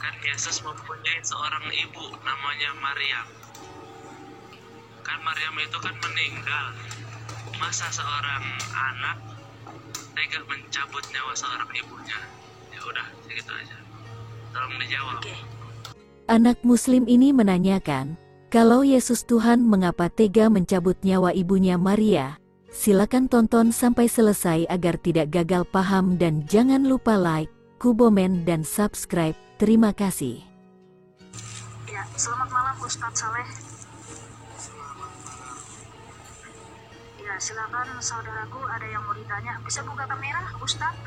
Kan Yesus mempunyai seorang ibu namanya Maryam. Kan Maryam itu kan meninggal. Masa seorang anak tega mencabut nyawa seorang ibunya? Ya udah, segitu aja. Tolong dijawab. Oke. Anak muslim ini menanyakan, kalau Yesus Tuhan mengapa tega mencabut nyawa ibunya Maria? Silakan tonton sampai selesai agar tidak gagal paham dan jangan lupa like, komen dan subscribe. Terima kasih. Ya, selamat malam Ustadz Saleh. Ya, silakan saudaraku, ada yang mau ditanya. Bisa buka kamera, Ustadz?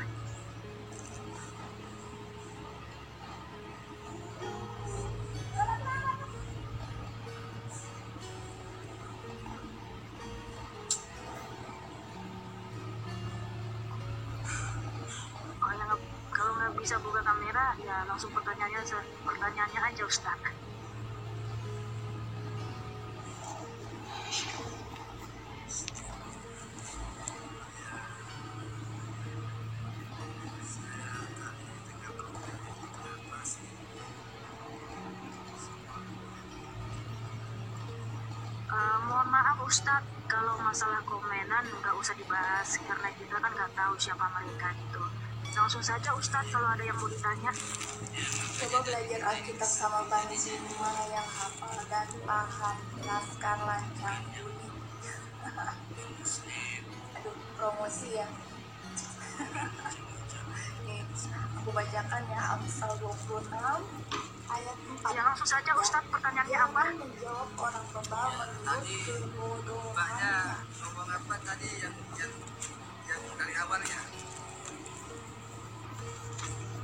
Oh, ya, kalau nggak bisa buka kamera, ya langsung pertanyaannya aja, Ustadz. Mohon maaf Ustadz, kalau masalah komenan nggak usah dibahas karena kita kan nggak tahu siapa mereka itu. Langsung saja Ustadz, kalau ada yang mau ditanya. Coba belajar Alkitab sama Bang Zuma yang hafal dan paham, naskah lancang bunyi. Aduh, promosi ya. Nih, aku bacakan ya, Amsal 26 ayat 4. Ya langsung saja Ustadz, pertanyaannya apa? Jangan menjawab orang tua menurut kebodohannya. Ngomong apa tadi yang dari awalnya?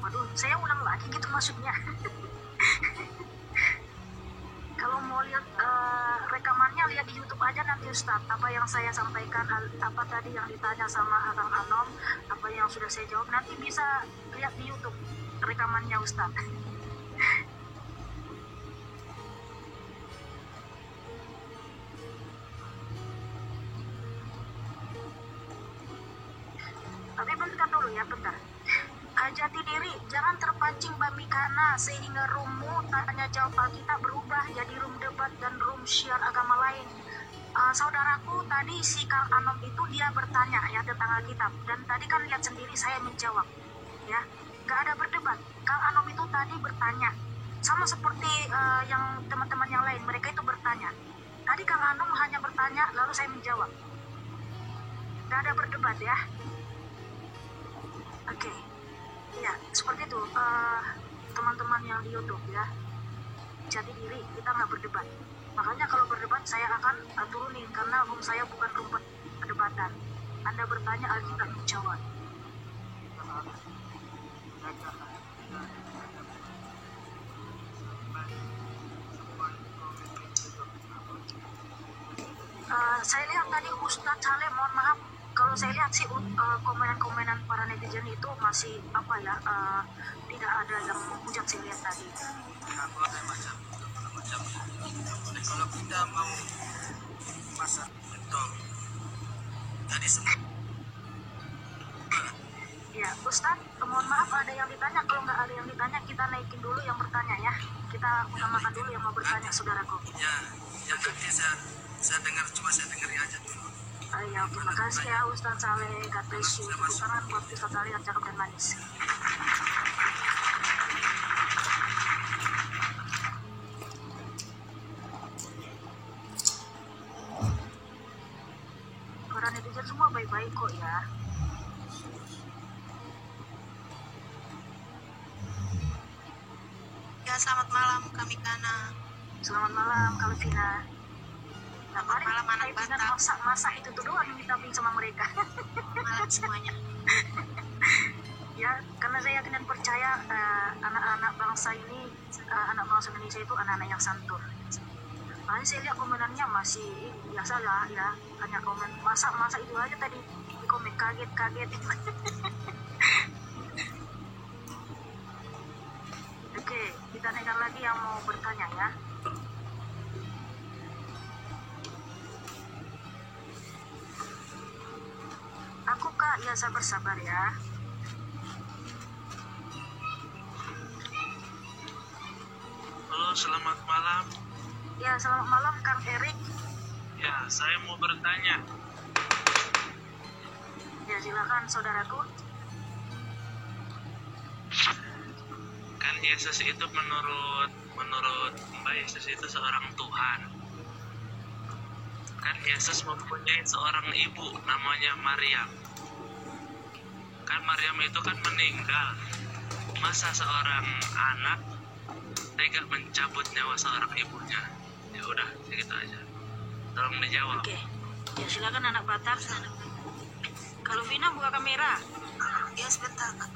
Waduh, saya ulang lagi gitu maksudnya. Kalau mau lihat rekamannya, lihat di YouTube aja nanti Ustadz. Apa yang saya sampaikan, apa tadi yang ditanya sama Akang Anom, apa yang sudah saya jawab, nanti bisa lihat di YouTube rekamannya Ustadz. Tapi bentar dulu ya, bentar. Jati diri, jangan terpancing bamikana sehingga roommu tanya jawab Alkitab berubah jadi room debat dan room syiar agama lain. Saudaraku tadi si Kang Anom itu dia bertanya ya tentang Alkitab, dan tadi kan lihat sendiri saya menjawab ya, nggak ada berdebat. Kang Anom itu tadi bertanya sama seperti yang teman-teman yang lain, mereka itu bertanya. Tadi Kang Anom hanya bertanya lalu saya menjawab, nggak ada berdebat ya. Oke. Ya, seperti itu teman-teman yang di YouTube ya. Jati diri, kita nggak berdebat. Makanya kalau berdebat saya akan turunin karena room saya bukan rumput perdebatan. Anda bertanya, Alkitab menjawab. Saya lihat tadi Ustadz Saleh, mohon maaf. Kalau saya lihat sih komenan-komenan para netizen itu masih apa ya, tidak ada yang menghujat saya lihat tadi. Ya, boleh macam. Kalau kita mau masak betul, tadi semua. Ya, Ustadz, mohon maaf ada yang ditanya. Kalau nggak ada yang ditanya, kita naikin dulu yang bertanya ya. Kita utamakan dulu yang mau bertanya, saudaraku. Ya nanti saya dengar, cuma saya dengar aja dulu. Ya, terima kasih ya Ustadz Saleh. God bless you. Tepuk tangan buat Ustadz Saleh yang cakep dan manis. Para netizen semua baik-baik kok ya. Ya, selamat malam kami Kana. Selamat malam, Kalvina. Selamat malam anak Dengan Batak. masak itu tuh doang yang minta sama mereka. Malam semuanya. Ya, karena saya yakin dan percaya anak-anak bangsa ini, anak bangsa Indonesia itu anak-anak yang santun. Makanya saya lihat komenannya masih biasa lah ya, hanya komen masa itu aja tadi di komen kaget. Oke, kita naikkan lagi yang mau bertanya ya. Aku Kak, ya sabar ya. selamat malam. Ya, selamat malam Kang Erik. Ya, saya mau bertanya. Ya, silakan saudaraku. Kan Yesus itu menurut Mbak Yesus itu seorang Tuhan. Kan Yesus mempunyai seorang ibu namanya Maryam. Kan Maryam itu kan meninggal. Masa seorang anak tega mencabut nyawa seorang ibunya? Ya udah, segitu aja. Tolong dijawab. Oke. Ya, silakan anak Batak. Kalau Vina buka kamera. Ya sebentar Kak.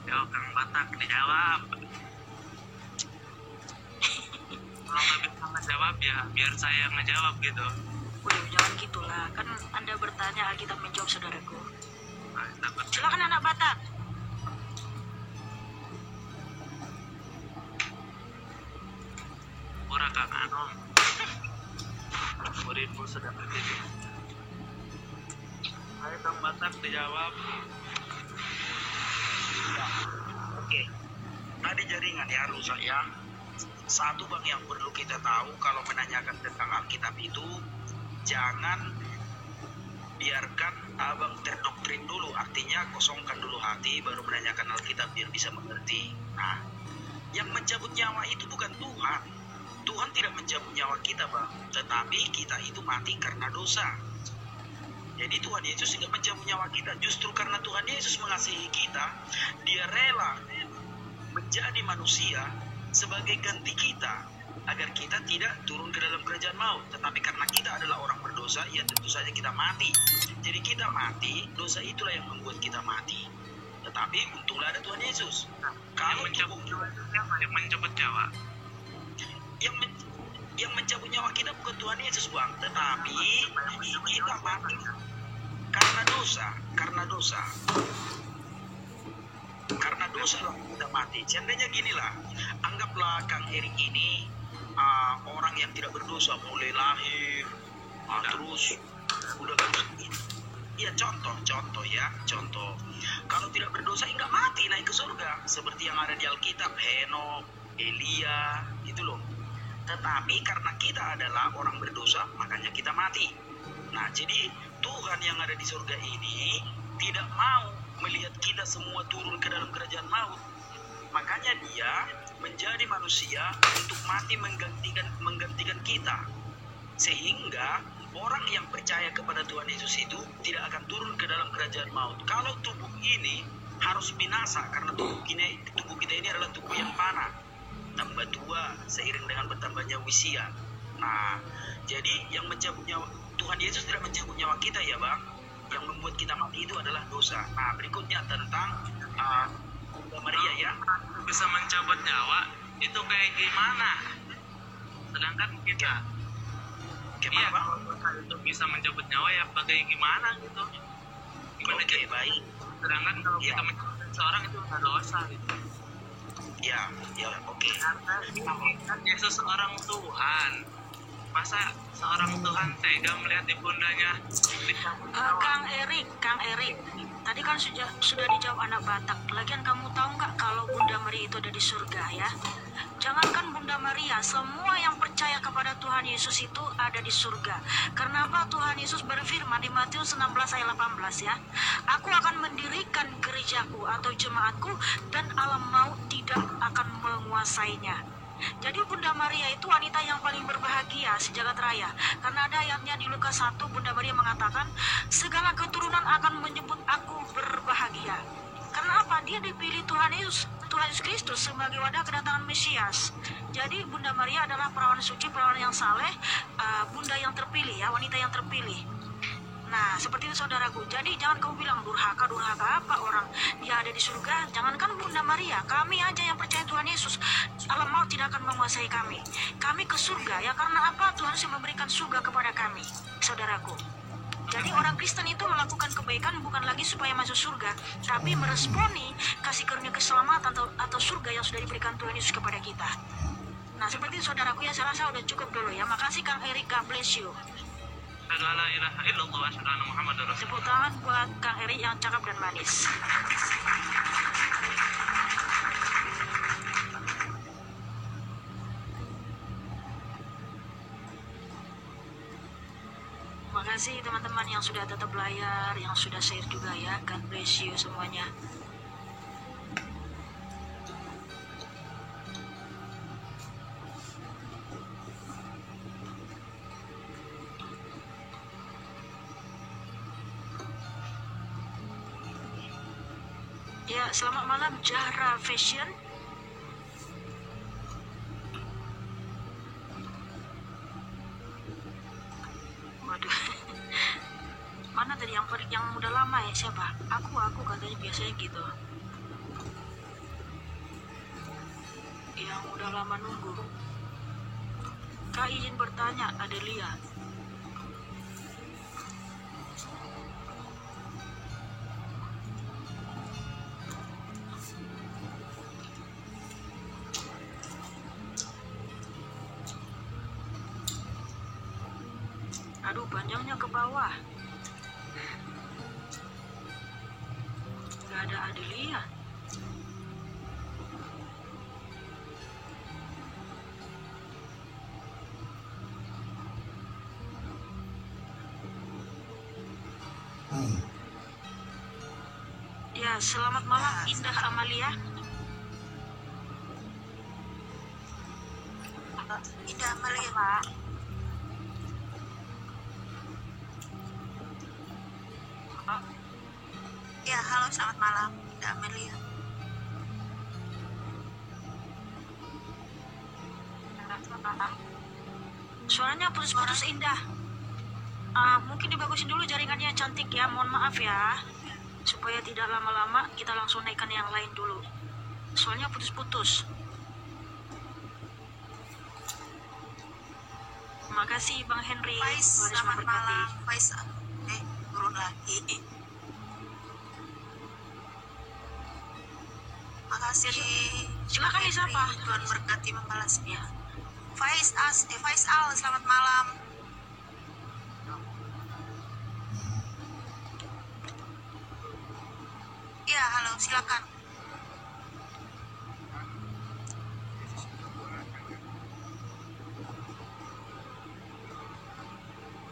Yo, Kang Batak, dijawab. Kalau nggak bisa ngejawab ya biar saya ngejawab gitu. Udah, jangan gitulah. Kan Anda bertanya, kita menjawab saudaraku. Nah, takut. Silakan anak Batak. Pura Kang Anom. Muridmu sudah berdiri. Ayo Kang Batak dijawab. Oke. Tadi jaringan ya rusak ya. Satu bang yang perlu kita tahu kalau menanyakan tentang Alkitab itu, jangan biarkan abang terdoktrin dulu. Artinya kosongkan dulu hati baru menanyakan Alkitab biar bisa mengerti. Nah, yang mencabut nyawa itu bukan Tuhan. Tuhan tidak mencabut nyawa kita bang, tetapi kita itu mati karena dosa. Jadi Tuhan Yesus tidak mencabut nyawa kita. Justru karena Tuhan Yesus mengasihi kita, Dia rela menjadi manusia sebagai ganti kita, agar kita tidak turun ke dalam kerajaan maut. Tetapi karena kita adalah orang berdosa, ya tentu saja kita mati. Jadi kita mati, dosa itulah yang membuat kita mati. Tetapi untunglah ada Tuhan Yesus. Kalau Yang mencabut nyawa itu siapa? Yang mencabut nyawa. yang mencabut nyawa kita bukan Tuhan Yesus bang, tetapi kita mati karena dosa. Karena dosa lah kita mati. Seandainya ginilah, anggaplah Kang Erik ini orang yang tidak berdosa, mulai lahir, terus udah iya contoh. Kalau tidak berdosa enggak mati naik ke surga seperti yang ada di Alkitab, Henok, Elia, gitu loh. Tetapi karena kita adalah orang berdosa, makanya kita mati. Nah, jadi Tuhan yang ada di surga ini tidak mau melihat kita semua turun ke dalam kerajaan maut. Makanya Dia menjadi manusia untuk mati menggantikan kita. Sehingga orang yang percaya kepada Tuhan Yesus itu tidak akan turun ke dalam kerajaan maut. Kalau tubuh ini harus binasa karena tubuh kita ini adalah tubuh yang panah, tambah tua seiring dengan bertambahnya usia. Nah, jadi yang mencabut nyawa Tuhan Yesus tidak mencabut nyawa kita ya bang. Yang membuat kita mati itu adalah dosa. Nah, berikutnya tentang Bunda Maria ya. Bisa mencabut nyawa itu kayak gimana? Sedangkan kita Gimana bang? kalau dosa itu bisa mencabut nyawa ya bagaimana gimana gitu. Gimana Oke, baik. Sedangkan kalau Ya. kita mencabut seorang itu nggak dosa gitu. Ya, oke. Kan Yesus seorang Tuhan. Masa seorang Tuhan tega melihat ibundanya dicabut nyawa? Kang Erik, tadi kan sudah dijawab anak Batak. Lagian kamu tahu nggak kalau Bunda Maria itu ada di surga ya? Jangankan Bunda Maria, semua yang percaya kepada Tuhan Yesus itu ada di surga. Karena apa? Tuhan Yesus berfirman di Matius 16 ayat 18 ya. Aku akan mendirikan gerejaku atau jemaatku dan alam maut tidak akan menguasainya. Jadi Bunda Maria itu wanita yang paling berbahagia sejagat raya. Karena ada ayatnya di Lukas 1, Bunda Maria mengatakan, segala keturunan akan menyebut aku berbahagia. Karena apa? Dia dipilih Tuhan Yesus Kristus sebagai wadah kedatangan Mesias. Jadi Bunda Maria adalah perawan suci, perawan yang saleh, bunda yang terpilih ya, wanita yang terpilih. Nah, seperti itu saudaraku. Jadi jangan kamu bilang durhaka apa orang dia ada di surga. Jangankan Bunda Maria, kami aja yang percaya Tuhan Yesus, alam maut tidak akan menguasai kami. Kami ke surga ya, karena apa? Tuhan sudah memberikan surga kepada kami, saudaraku. Jadi orang Kristen itu melakukan kebaikan bukan lagi supaya masuk surga, tapi meresponi kasih karunia keselamatan atau surga yang sudah diberikan Tuhan Yesus kepada kita. Nah, seperti itu saudaraku ya, saya rasa udah cukup dulu ya. Makasih Kang Erik, God bless you. La ilaha illallah wa asyhadu anna Muhammadar Rasulullah. Tepuk tangan buat Kang Erik yang cakep dan manis. kasih teman-teman yang sudah tetap layar, yang sudah share juga ya. God bless you semuanya. Ya, selamat malam Jahra Fashion. Waduh. Mana tadi yang udah lama ya, siapa? Aku katanya biasanya gitu. Yang udah lama nunggu. Kak izin bertanya, Adelia. Aduh, panjangnya ke bawah. Gak ada Adelia. Ya, selamat malam Indah Amalia. Indah Amalia, Pak. Ya, halo, selamat malam, Indah Amelia. Suaranya putus-putus Indah. Mungkin dibagusin dulu jaringannya, cantik ya. Mohon maaf ya. Supaya tidak lama-lama, kita langsung naikkan yang lain dulu. Soalnya putus-putus. Makasih Bang Henry. Faiz, Tuhan Yesus selamat memberkati. malam. Faiz, turun lagi. Makasih. Silakan Henry. disapa. Tuhan berkati membalasnya. Faiz Al, selamat malam. Ya, halo, silakan.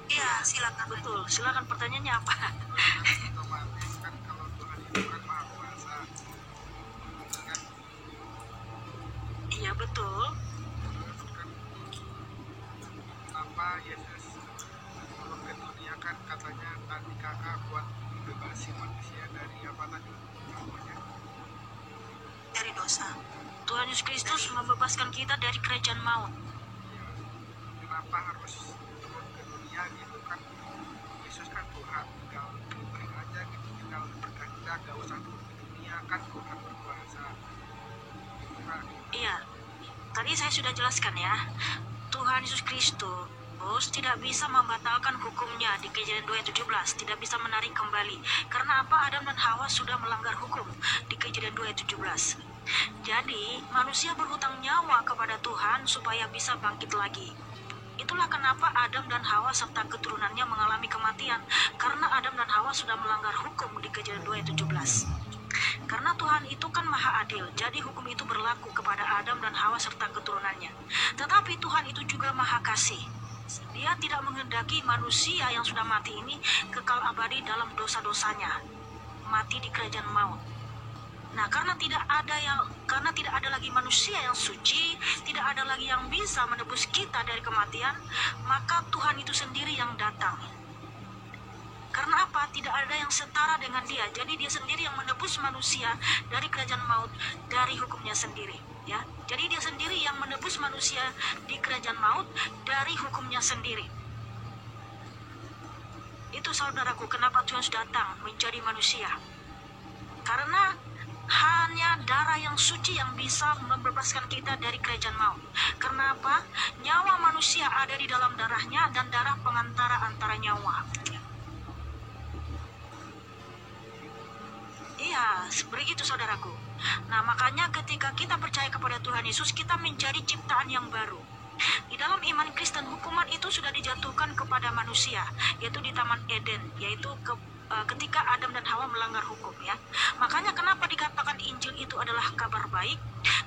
Iya, silakan. Betul, silakan pertanyaannya apa? Otomatis kan kalau Tuhan itu kan maha kuasa, kan Iya betul. terus kan apa Yesus turun ke dunia kan katanya tadi kakak buat membebasi manusia dari apa tadi namanya Dari dosa. Tuhan Yesus Kristus membebaskan kita dari kerajaan maut. ya, kenapa harus turun ke dunia gitu kan? Yesus kan Tuhan, tinggal beri aja gitu, tinggal berkata gak usah turun ke dunia, kan Tuhan berkuasa gitu kan. Iya, tadi saya sudah jelaskan ya. Tuhan Yesus Kristus tidak bisa membatalkan hukumnya di Kejadian 2:17, tidak bisa menarik kembali. Karena apa? Adam dan Hawa sudah melanggar hukum di Kejadian 2:17. Jadi, manusia berhutang nyawa kepada Tuhan supaya bisa bangkit lagi. Itulah kenapa Adam dan Hawa serta keturunannya mengalami kematian, karena Adam dan Hawa sudah melanggar hukum di Kejadian 2:17. Karena Tuhan itu kan maha adil, jadi hukum itu berlaku kepada Adam dan Hawa serta keturunannya. Tetapi Tuhan itu juga maha kasih. Dia tidak menghendaki manusia yang sudah mati ini kekal abadi dalam dosa-dosanya, mati di kerajaan maut. Nah, karena tidak ada lagi manusia yang suci, tidak ada lagi yang bisa menebus kita dari kematian, maka Tuhan itu sendiri yang datang. Karena apa? Tidak ada yang setara dengan dia. Jadi dia sendiri yang menebus manusia dari kerajaan maut, dari hukumnya sendiri. Ya, jadi dia sendiri yang menebus manusia di kerajaan maut dari hukumnya sendiri. Itu saudaraku, kenapa Tuhan datang menjadi manusia? Karena hanya darah yang suci yang bisa membebaskan kita dari kerajaan maut. Kenapa? Nyawa manusia ada di dalam darahnya dan darah pengantara antara nyawa. Iya, begitu saudaraku. Nah, makanya ketika kita percaya kepada Tuhan Yesus, kita menjadi ciptaan yang baru. Di dalam iman Kristen, hukuman itu sudah dijatuhkan kepada manusia, yaitu di Taman Eden, yaitu ketika Adam dan Hawa melanggar hukum ya. Makanya kenapa dikatakan Injil itu adalah kabar baik?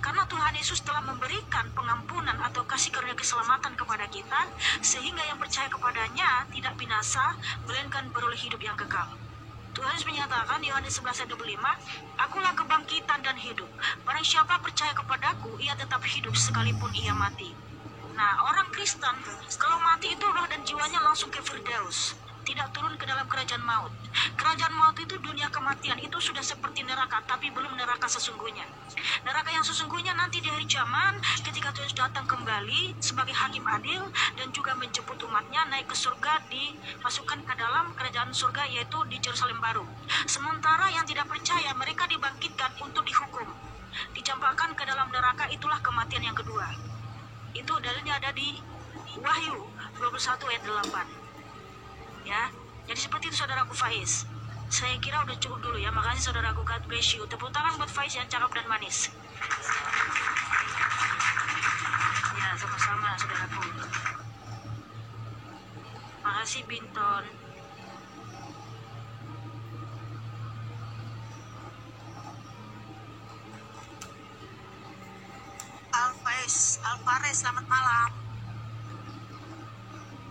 Karena Tuhan Yesus telah memberikan pengampunan atau kasih karunia keselamatan kepada kita, sehingga yang percaya kepadanya tidak binasa, melainkan beroleh hidup yang kekal. Tuhan Yesus menyatakan di Yohanes 11 ayat 25, "Akulah kebangkitan dan hidup. Barang siapa percaya kepadaku, ia tetap hidup sekalipun ia mati." Nah, orang Kristen kalau mati itu roh dan jiwanya langsung ke Firdaus, tidak turun ke dalam kerajaan maut. Kerajaan maut itu dunia kematian, itu sudah seperti neraka, tapi belum neraka sesungguhnya. Neraka yang sesungguhnya nanti di hari zaman, ketika Tuhan datang kembali sebagai hakim adil dan juga menjemput umatnya naik ke surga, dimasukkan ke dalam kerajaan surga, yaitu di Yerusalem baru. Sementara yang tidak percaya, mereka dibangkitkan untuk dihukum, dicampakkan ke dalam neraka. Itulah kematian yang kedua. Itu dalilnya ada di Wahyu 21 ayat 8. Ya, jadi seperti itu saudaraku Faiz. Saya kira udah cukup dulu ya. Makasih saudaraku, God bless you. Tepuk tangan buat Faiz yang cakep dan manis. Ya, sama-sama saudaraku. Makasih Binton. Alvarez, selamat malam.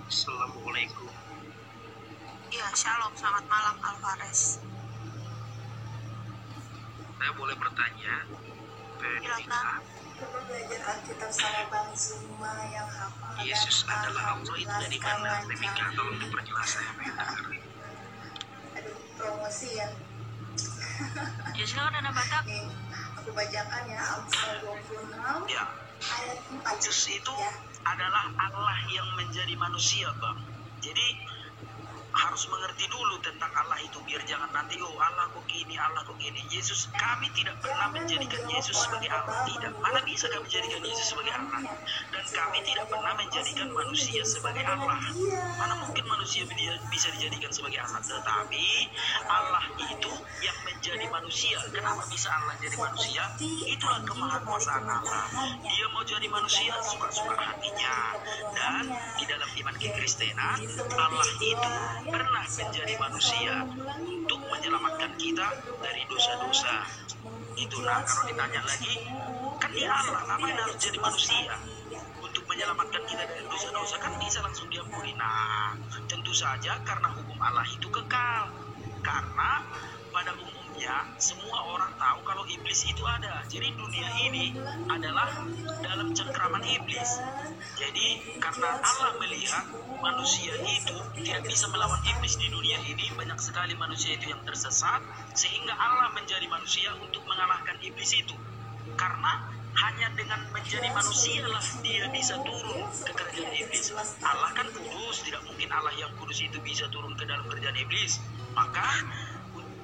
Assalamualaikum. Iya, shalom, selamat malam Alvarez. Saya boleh bertanya? Silakan. Coba belajar Alkitab sama Bang Zuma yang hafal. Yesus adalah Allah itu dari mana? Remika, tolong diperjelas, saya pengen dengar. Aduh, promosi ya. Ya silakan Anda baca. Nih, aku bacakan ya, Amsal 26 Ya, ayat 4. Yesus itu Ya. adalah Allah yang menjadi manusia, Bang. Jadi harus mengerti dulu tentang Allah itu, biar jangan nanti Allah kok gini, Allah kok gini. Yesus, kami tidak pernah menjadikan Yesus sebagai Allah, tidak. Mana bisa kami menjadikan Yesus sebagai Allah? Dan kami tidak pernah menjadikan manusia sebagai Allah. Mana mungkin manusia bisa dijadikan sebagai Allah? Tetapi Allah itu yang menjadi manusia. Kenapa bisa Allah jadi manusia? Itulah kemahakuasaan Allah. Dia mau jadi manusia suka-suka hatinya. Dan di dalam iman kekristenan, Allah itu pernah menjadi manusia untuk menyelamatkan kita dari dosa-dosa. Itulah kalau ditanya lagi, kan dia Allah, ngapain harus jadi manusia? Untuk menyelamatkan kita dari dosa-dosa kan bisa langsung diampuni. Nah, tentu saja karena hukum Allah itu kekal. Karena pada umumnya semua orang tahu kalau iblis itu ada. Jadi dunia ini adalah dalam cengkraman iblis. Jadi karena Allah melihat manusia itu tidak bisa melawan iblis di dunia ini, banyak sekali manusia itu yang tersesat, sehingga Allah menjadi manusia untuk mengalahkan iblis itu. Karena hanya dengan menjadi manusia lah dia bisa turun ke kerajaan iblis. Allah kan kudus, tidak mungkin Allah yang kudus itu bisa turun ke dalam kerajaan iblis. Maka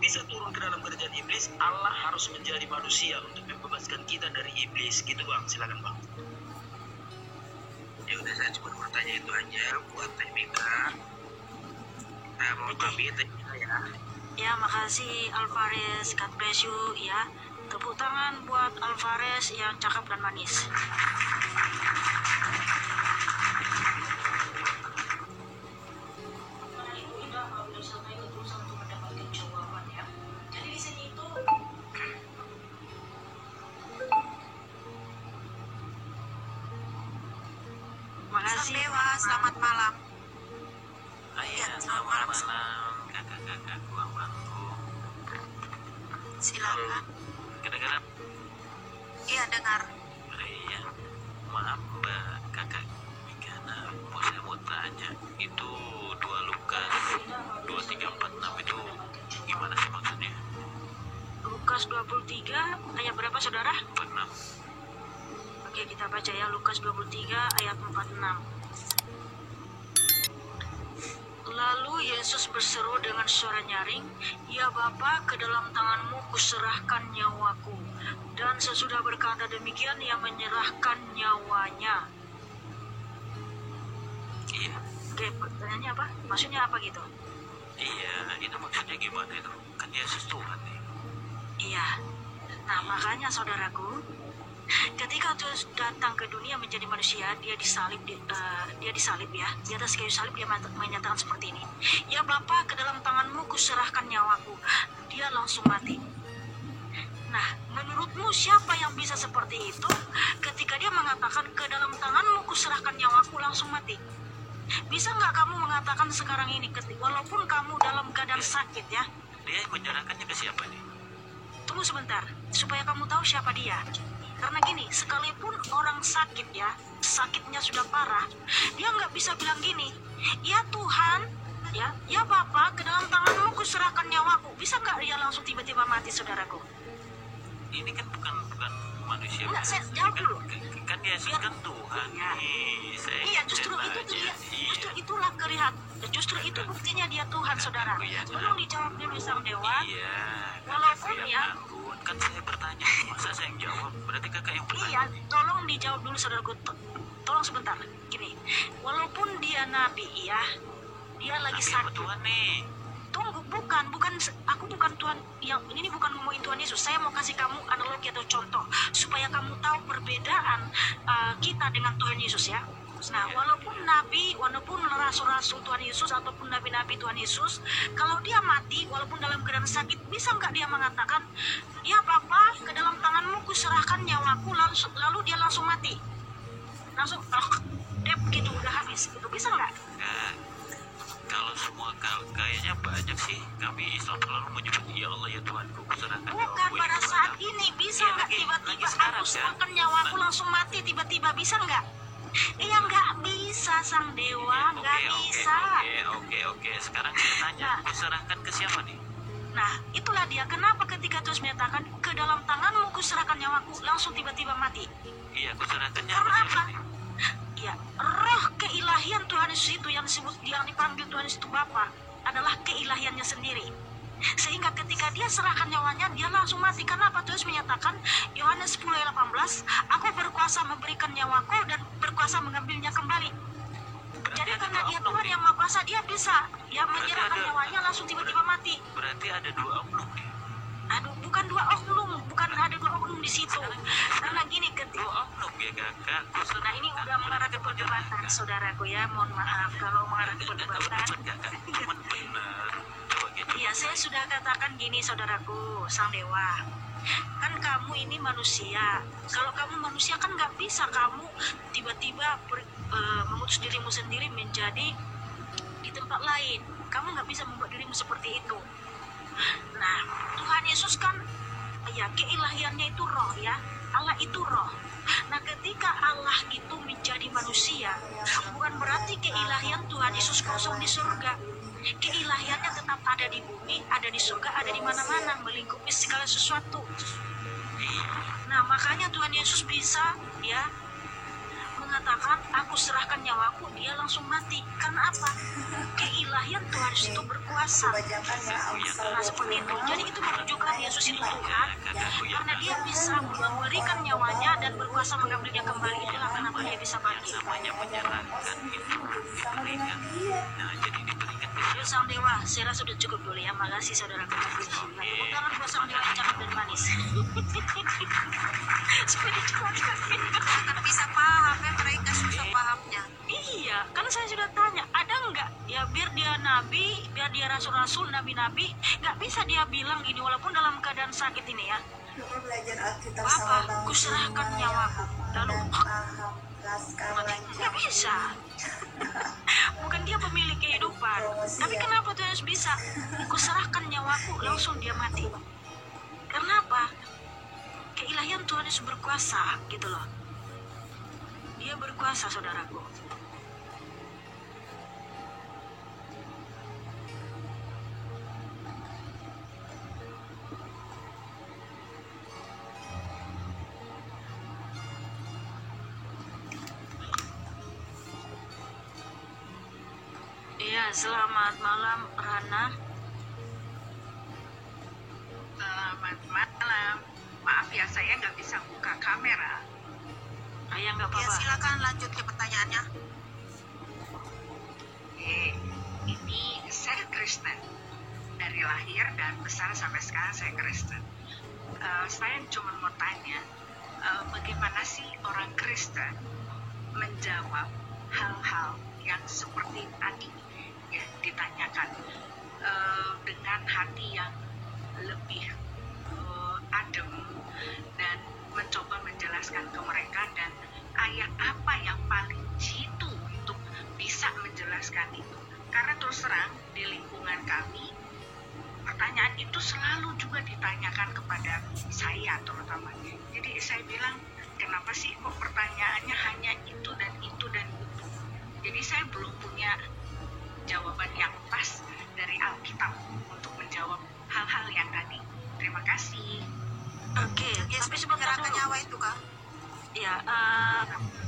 bisa turun ke dalam kerajaan iblis, Allah harus menjadi manusia untuk membebaskan kita dari iblis. Gitu Bang, silakan Bang. Ya udah, saya cuma bertanya itu aja buat Teh Mika. Saya mau pamit Teh Mika ya. Ya, makasih Alvarez, God bless you ya. Tepuk tangan buat Alvarez yang cakep dan manis. Makasih Dewa, selamat malam. Iya, selamat malam kakak-kakak Kuang Bangku. Silakan. Kedengaran? Iya, dengar. Iya. Maaf Mbak kakak Mika, saya mau tanya, itu 2 Lukas 2346 itu gimana sih maksudnya? Lukas 23 ayat berapa saudara? 46. Oke, kita baca ya, Lukas 23 ayat 46. Lalu Yesus berseru dengan suara nyaring, "Ya Bapa, ke dalam tanganmu kuserahkan nyawaku." Dan sesudah berkata demikian, ia menyerahkan nyawanya. Iya. Oke, pertanyaannya apa? Maksudnya apa gitu? Iya, itu maksudnya gimana itu? Kan Yesus Tuhan nih. Iya. Nah, makanya saudaraku, ketika Tuhan datang ke dunia menjadi manusia, dia disalib ya. Di atas kayu salib dia menyatakan seperti ini. "Ya Bapa, ke dalam tanganmu kuserahkan nyawaku." Dia langsung mati. Nah, menurutmu Lalu siapa yang bisa seperti itu ketika dia mengatakan ke dalam tanganmu kuserahkan nyawaku langsung mati? Bisa nggak kamu mengatakan sekarang ini walaupun kamu dalam keadaan sakit ya? Dia menyerahkannya ke siapa nih? Tunggu sebentar, supaya kamu tahu siapa dia. Karena gini, sekalipun orang sakit ya, sakitnya sudah parah, dia nggak bisa bilang gini, ya Tuhan, ya Bapa, ke dalam tanganmu kuserahkan nyawaku. Bisa nggak dia langsung tiba-tiba mati, saudaraku? Ini kan bukan manusia. Enggak, saya jawab dulu. Kan Yesus kan Tuhan. Iya. Iya, justru itu tuh dia. Justru itulah justru itu buktinya dia Tuhan, saudara. Tolong dijawab dulu sang dewa. Iya. Walaupun ya. Kan saya bertanya, masa saya yang jawab? Berarti kakak yang bertanya. Iya, tolong dijawab dulu, saudaraku. Tolong sebentar. Gini, walaupun dia nabi ya, dia lagi sakit. Tuhan nih. Tunggu, aku bukan Tuhan yang ini bukan ngomongin Tuhan Yesus. Saya mau kasih kamu analogi atau contoh supaya kamu tahu perbedaan kita dengan Tuhan Yesus ya. Nah, walaupun rasul-rasul Tuhan Yesus ataupun nabi-nabi Tuhan Yesus, kalau dia mati walaupun dalam keadaan sakit, bisa nggak dia mengatakan, ya Bapa, ke dalam tanganmu kuserahkan nyawaku, lalu dia langsung mati, langsung gitu udah habis, itu bisa nggak? Kalau semua kayaknya banyak sih kami Islam selalu menyebut ya Allah ya Tuhanku kuserahkan bukan pada saat ini. Bisa nggak tiba-tiba aku serahkan nyawaku langsung mati tiba-tiba, bisa nggak? Ya nggak bisa sang dewa, nggak bisa. Oke. Sekarang saya tanya, kuserahkan ke siapa nih? Nah, itulah dia kenapa ketika Tuhan menyatakan ke dalam tanganmu kuserahkan nyawaku, langsung tiba-tiba mati. Iya, kuserahkannya Karena ke apa? siapa nih? Ya, roh keilahian Tuhan Yesus itu yang dipanggil Tuhan Yesus itu Bapa adalah keilahiannya sendiri. Sehingga ketika dia serahkan nyawanya, dia langsung mati. Karena apa? Tuhan menyatakan Yohanes 10:18, aku berkuasa memberikan nyawaku dan berkuasa mengambilnya kembali. Jadi karena dia Tuhan yang maha kuasa, dia bisa menyerahkan nyawanya langsung tiba-tiba mati. Berarti ada dua oknum. Aduh, bukan ada dua oknum di situ. Karena gini, Dua oknum ya kakak. nah ini udah mengarah ke perdebatan, saudaraku ya. Mohon maaf kalau mengarah ke perdebatan. Cuman benar. Coba gitu. Iya, saya sudah katakan gini, saudaraku, sang dewa. Kan kamu ini manusia. Kalau kamu manusia kan nggak bisa kamu tiba-tiba memutus dirimu sendiri menjadi di tempat lain. Kamu nggak bisa membuat dirimu seperti itu. Nah, Tuhan Yesus kan ya keilahiannya itu roh ya. Allah itu roh. Nah, ketika Allah itu menjadi manusia, bukan berarti keilahian Tuhan Yesus kosong di surga. Keilahiannya tetap ada di bumi, ada di surga, ada di mana-mana, melingkupi segala sesuatu. Nah, makanya Tuhan Yesus bisa ya mengatakan, aku serahkan nyawaku, dia langsung mati. Karena apa? Keilahian Tuhan Yesus itu berkuasa. Nah, seperti itu. Jadi itu menunjukkan Yesus itu Tuhan, karena dia bisa memberikan nyawanya dan berkuasa mengambilnya kembali. Itulah kenapa dia bisa mati. Namanya menyerahkan itu diberikan. Nah, jadi diberikan. Yuk sang dewa, saya rasa sudah cukup dulu ya. Makasih saudara kekasih. Tepuk tangan buat sang dewa yang cakep dan manis. Supaya dijelaskan. Akan bisa paham ya, mereka susah pahamnya. Iya, karena saya sudah tanya, ada nggak ya biar dia nabi, biar dia rasul-rasul, nabi-nabi, nggak bisa dia bilang gini walaupun dalam keadaan sakit ini ya. Coba belajar Alkitab Bapa, sama Bang kuserahkan Juma nyawaku. yang Lalu, paham, laskar nggak lancar. bisa. Bukan dia pemilik kehidupan. Tapi kenapa Tuhan Yesus bisa? Kuserahkan nyawaku, langsung dia mati. Karena apa? Keilahian Tuhan Yesus berkuasa, gitu loh. Dia berkuasa, saudaraku. Iya, selamat malam, Rana. Selamat malam. Maaf ya, saya nggak bisa buka kamera. Ayah nggak Ya, apa-apa. silakan lanjut ke pertanyaannya. Ini saya Kristen. Dari lahir dan besar sampai sekarang saya Kristen. Saya cuma mau tanya, bagaimana sih orang Kristen menjawab hal-hal yang seperti tadi ya ditanyakan dengan hati yang lebih adem, dan mencoba menjelaskan ke mereka, dan ayat apa yang paling jitu untuk bisa menjelaskan itu. Karena terus terang di lingkungan kami pertanyaan itu selalu juga ditanyakan kepada saya terutama. Jadi saya bilang, kenapa sih kok pertanyaannya hanya itu dan itu dan itu. Jadi saya belum punya jawaban yang pas dari Alkitab untuk menjawab hal-hal yang tadi. Terima kasih. Oke, tapi sebentar Gerakan dulu. nyawa itu Kak. Ya,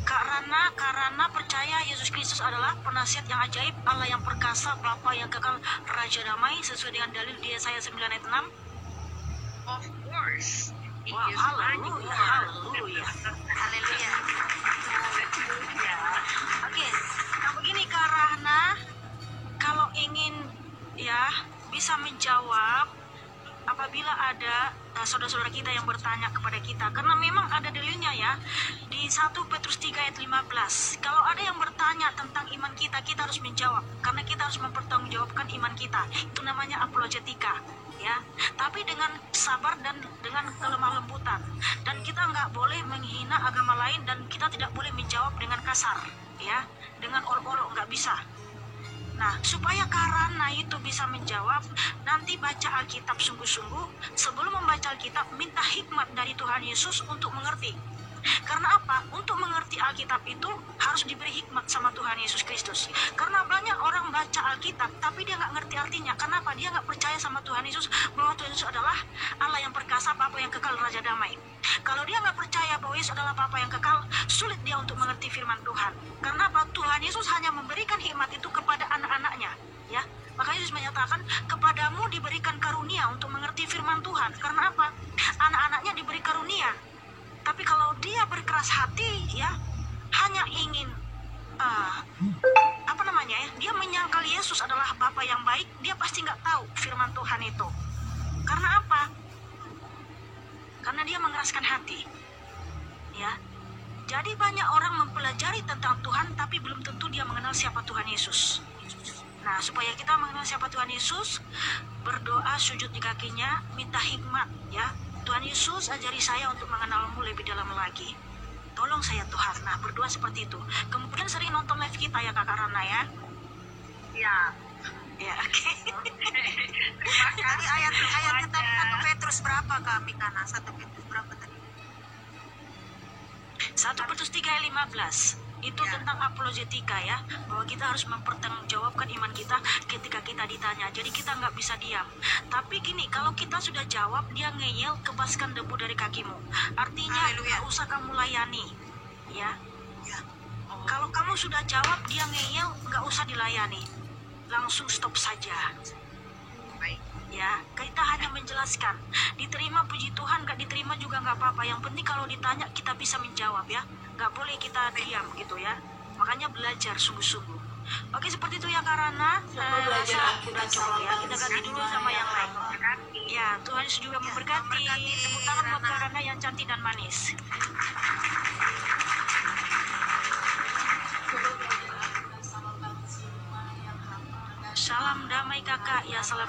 karena percaya Yesus Kristus adalah penasihat yang ajaib, Allah yang perkasa, Bapa yang kekal, Raja damai, sesuai dengan dalil di Yesaya 9 ayat 6. Of course. He Wow, is haleluya, Lord. haleluya. Haleluya. Ya. Oke, nah begini Kak Rahna, kalau ingin ya bisa menjawab apabila ada saudara-saudara kita yang bertanya kepada kita, karena memang ada dalilnya ya di 1 Petrus 3 ayat 15. Kalau ada yang bertanya tentang iman kita, kita harus menjawab, karena kita harus mempertanggungjawabkan iman kita. Itu namanya apologetika ya, tapi dengan sabar dan dengan kelemah lembutan, dan kita nggak boleh menghina agama lain, dan kita tidak boleh menjawab dengan kasar ya, dengan olok-olok, nggak bisa. Nah, supaya karena itu bisa menjawab, nanti baca Alkitab sungguh-sungguh. Sebelum membaca Alkitab, minta hikmat dari Tuhan Yesus untuk mengerti. Karena apa? Untuk mengerti Alkitab itu harus diberi hikmat sama Tuhan Yesus Kristus. Karena banyak orang baca Alkitab, tapi dia nggak ngerti artinya. Kenapa? Dia nggak percaya sama Tuhan Yesus, bahwa Tuhan Yesus adalah Allah yang perkasa, Bapa yang kekal, Raja damai. Kalau dia nggak percaya bahwa Yesus adalah Bapa yang kekal, sulit dia untuk mengerti firman Tuhan. Karena apa? Tuhan Yesus hanya memberikan hikmat itu kepada anak-anaknya, ya. Maka Yesus menyatakan, kepadamu diberikan karunia untuk mengerti firman Tuhan. Karena apa? Anak-anaknya diberi karunia. Tapi kalau dia berkeras hati, ya, hanya ingin dia menyangkal Yesus adalah Bapa yang baik, dia pasti nggak tahu firman Tuhan itu. Karena apa? Karena dia mengeraskan hati, ya. Jadi banyak orang mempelajari tentang Tuhan, tapi belum tentu dia mengenal siapa Tuhan Yesus. Nah, supaya kita mengenal siapa Tuhan Yesus, berdoa, sujud di kakinya, minta hikmat, ya. Tuhan Yesus, ajari saya untuk mengenalmu lebih dalam lagi. Tolong saya Tuhan. Nah, berdoa seperti itu. Kemudian sering nonton live kita ya Kakak Rana ya. Ya. Ya, oke. Terima Tadi kasih ayatnya tadi semuanya. 1 Petrus berapa Kak Mikana? 1 Petrus berapa tadi? 1 Petrus 3 ayat 15. Itu Ya. tentang apologetika ya, bahwa kita harus mempertanggungjawabkan iman kita ketika kita ditanya. Jadi kita nggak bisa diam. Tapi gini, kalau kita sudah jawab, dia ngeyel, kebaskan debu dari kakimu. Artinya Haleluya. nggak usah kamu layani, ya. Ya. Kalau kamu sudah jawab, dia ngeyel, nggak usah dilayani. Langsung stop saja. Baik. Ya, kita hanya menjelaskan. Diterima puji Tuhan, nggak diterima juga nggak apa-apa. Yang penting kalau ditanya kita bisa menjawab ya. Nggak boleh kita diam gitu ya. Makanya belajar sungguh-sungguh. Oke, seperti itu ya Karana. Rasa udah cukup ya. Kita ganti dulu sama yang lain. Ya, Tuhan Yesus juga memberkati. Tepuk tangan buat Karana yang cantik dan manis. Salam damai kakak, ya salam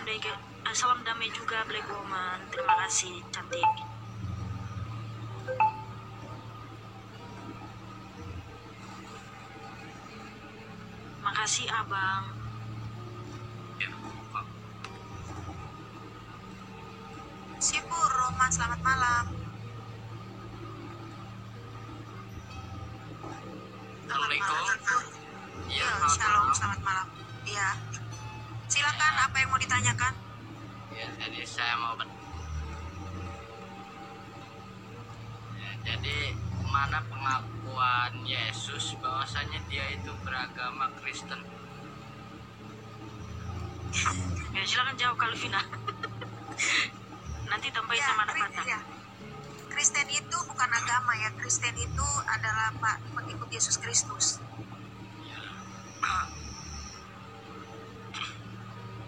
damai juga Black Woman. Terima kasih cantik. Makasih abang. Ya, Pak. Sipur Roman, selamat malam. Assalamualaikum. Iya, Ya, selamat shalom, malam. selamat malam. Iya. Silakan, apa yang mau ditanyakan? Ya, jadi saya mau jadi mana pengakuan Yesus bahwasanya dia itu beragama Kristen? Ya silakan jawab Kalvina. Nanti tambahin sama anak Batak. Ya. Kristen itu bukan agama ya. Kristen itu adalah pengikut Yesus Kristus.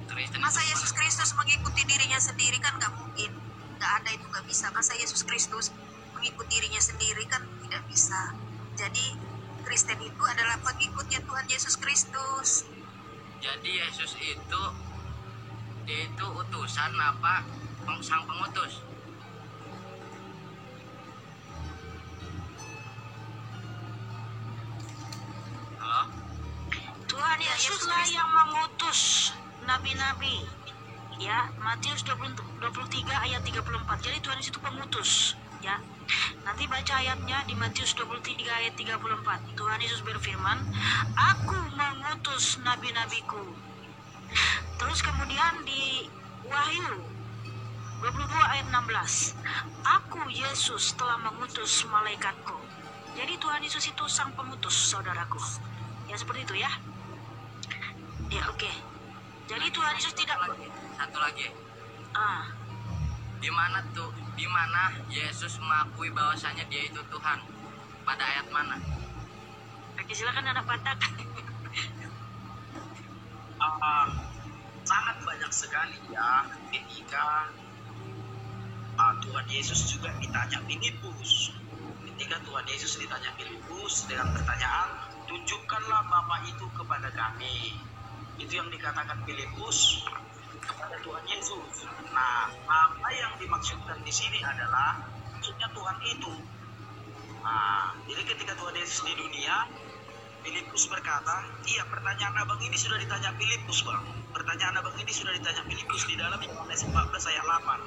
Kristen Masa itu Yesus Kristus mengikuti dirinya sendiri kan nggak mungkin. Nggak ada, itu nggak bisa. Masa Yesus Kristus mengikuti dirinya sendiri kan tidak bisa. Jadi Kristen itu adalah pengikutnya Tuhan Yesus Kristus. Jadi Yesus itu dia itu utusan apa sang pengutus? Yesuslah yang mengutus nabi-nabi. Ya, Matius 23 ayat 34. Jadi Tuhan Yesus itu pengutus, ya. Nanti baca ayatnya di Matius 23 ayat 34. Tuhan Yesus berfirman, "Aku mengutus nabi-nabiku." Terus kemudian di Wahyu 22 ayat 16, "Aku Yesus telah mengutus malaikatku." Jadi Tuhan Yesus itu sang pengutus, saudaraku. Ya seperti itu ya. Ya oke. Jadi Tuhan Yesus tidak Satu lagi. ah Di mana Yesus mengakui bahwasanya dia itu Tuhan? Pada ayat mana? oke, silakan anak Batak. Sangat banyak sekali ya ketika Tuhan Yesus juga ditanya Filipus. Ketika Tuhan Yesus ditanya Filipus dengan pertanyaan, "Tunjukkanlah Bapa itu kepada kami." Itu yang dikatakan Filipus kepada Tuhan Yesus. Nah, apa yang dimaksudkan di sini adalah maksudnya Tuhan itu. Nah, jadi ketika Tuhan Yesus di dunia, Filipus berkata, "Iya, pertanyaan abang ini sudah ditanya Filipus, Bang. Pertanyaan abang ini sudah ditanya Filipus di dalam Yohanes 14 ayat 8.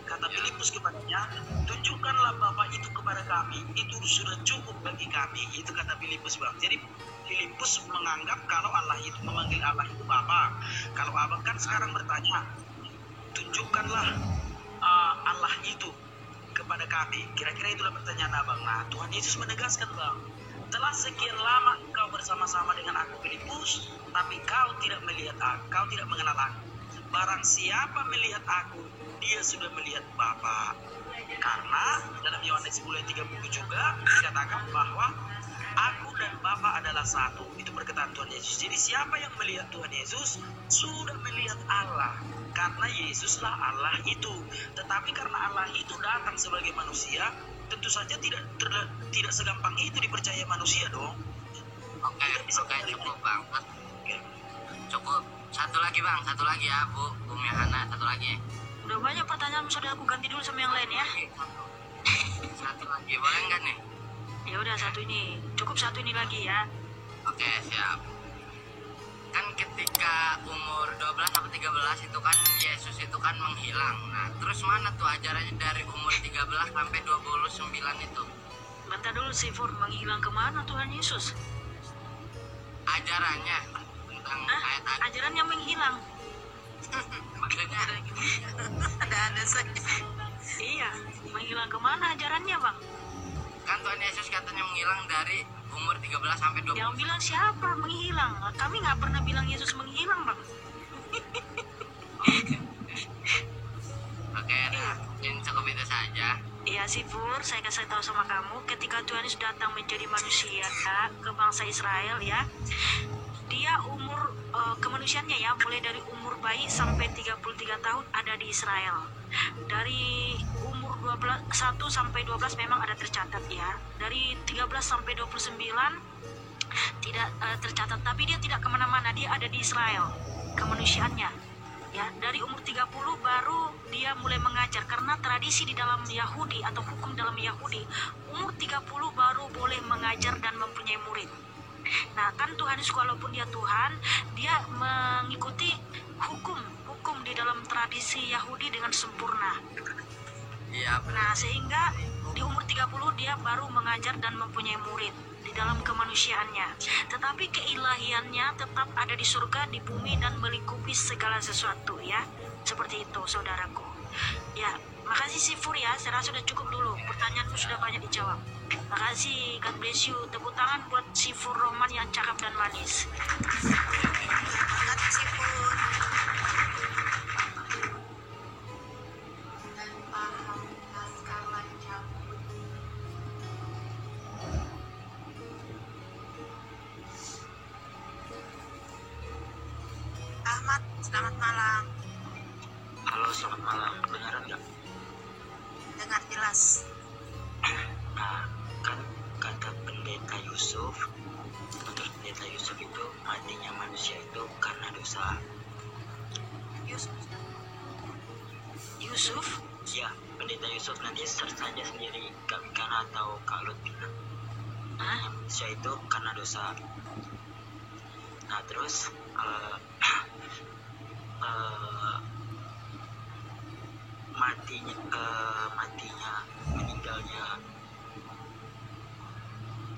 Kata Filipus kepadanya, "Tunjukkanlah Bapa itu kepada kami. Itu sudah cukup bagi kami." Itu kata Filipus, Bang. Jadi Filipus menganggap kalau Allah itu memanggil Allah itu Bapa. Kalau abang kan sekarang bertanya, "Tunjukkanlah Allah itu kepada kami." Kira-kira itulah pertanyaan abang. Nah, Tuhan Yesus menegaskan, Bang, "Telah sekian lama engkau bersama-sama dengan aku, Filipus, tapi kau tidak melihat aku, kau tidak mengenal aku. Barang siapa melihat aku, dia sudah melihat Bapa." Karena dalam Yohanes 10 ayat 30 juga dikatakan bahwa aku dan Bapa adalah satu. Itu perkataan Tuhan Yesus. Jadi siapa yang melihat Tuhan Yesus sudah melihat Allah. Karena Yesuslah Allah itu. Tetapi karena Allah itu datang sebagai manusia, tentu saja tidak segampang itu dipercaya manusia dong. Oke, cukup Bang. Cukup. Satu lagi Bang, satu lagi ya Bu Mihana, satu lagi. Udah banyak pertanyaan, sudah aku ganti dulu sama yang lain ya. Satu lagi, boleh nggak nih? Ya udah, satu ini. Cukup satu ini lagi ya. Oke, siap. Kan ketika umur 12 sampai 13 itu kan Yesus itu kan menghilang. Nah, terus mana tuh ajarannya dari umur 13 sampai 29 itu? Bentar dulu sih, Fur. Menghilang kemana Tuhan Yesus? Ajarannya tentang ayat-ayat. Ajarannya menghilang. Maksudnya Ada saja. Iya, menghilang kemana ajarannya, Bang? kan Tuhan Yesus katanya menghilang dari umur 13 sampai 20. Yang bilang siapa menghilang? Kami nggak pernah bilang Yesus menghilang, Bang. Oke, nah, mungkin cukup itu saja. Iya sih, Pur, saya kasih tahu sama kamu, ketika Tuhan Yesus datang menjadi manusia ke bangsa Israel ya, dia umur kemanusiaannya ya, mulai dari umur bayi sampai 33 tahun ada di Israel. Dari umur 1 sampai 12 memang ada tercatat ya. Dari 13 sampai 29 tidak tercatat, tapi dia tidak kemana-mana, dia ada di Israel kemanusiaannya. Ya, dari umur 30 baru dia mulai mengajar, karena tradisi di dalam Yahudi atau hukum dalam Yahudi, umur 30 baru boleh mengajar dan mempunyai murid. Nah, kan Tuhan Yesus walaupun dia Tuhan, dia mengikuti hukum di dalam tradisi Yahudi dengan sempurna. Iya, Nah, sehingga di umur 30 dia baru mengajar dan mempunyai murid di dalam kemanusiaannya. Tetapi keilahiannya tetap ada di surga, di bumi, dan melingkupi segala sesuatu ya. Seperti itu, saudaraku. Ya, makasih si Fur ya. Saya rasa sudah cukup dulu. Pertanyaanmu sudah banyak dijawab. Makasih, God bless you. Tepuk tangan buat si Fur Roman yang cakep dan manis. Semangat si Pur. Ahmad, selamat malam. Halo, selamat malam. Beneran nggak? Dengar jelas. Nah, kan kata pendeta Yusuf, menurut pendeta Yusuf itu matinya manusia itu karena dosa. Yusuf? Ya, pendeta Yusuf nanti search saja sendiri, Kak Mikana atau Kak Lutfi. Hah? Manusia itu karena dosa. Nah terus matinya meninggalnya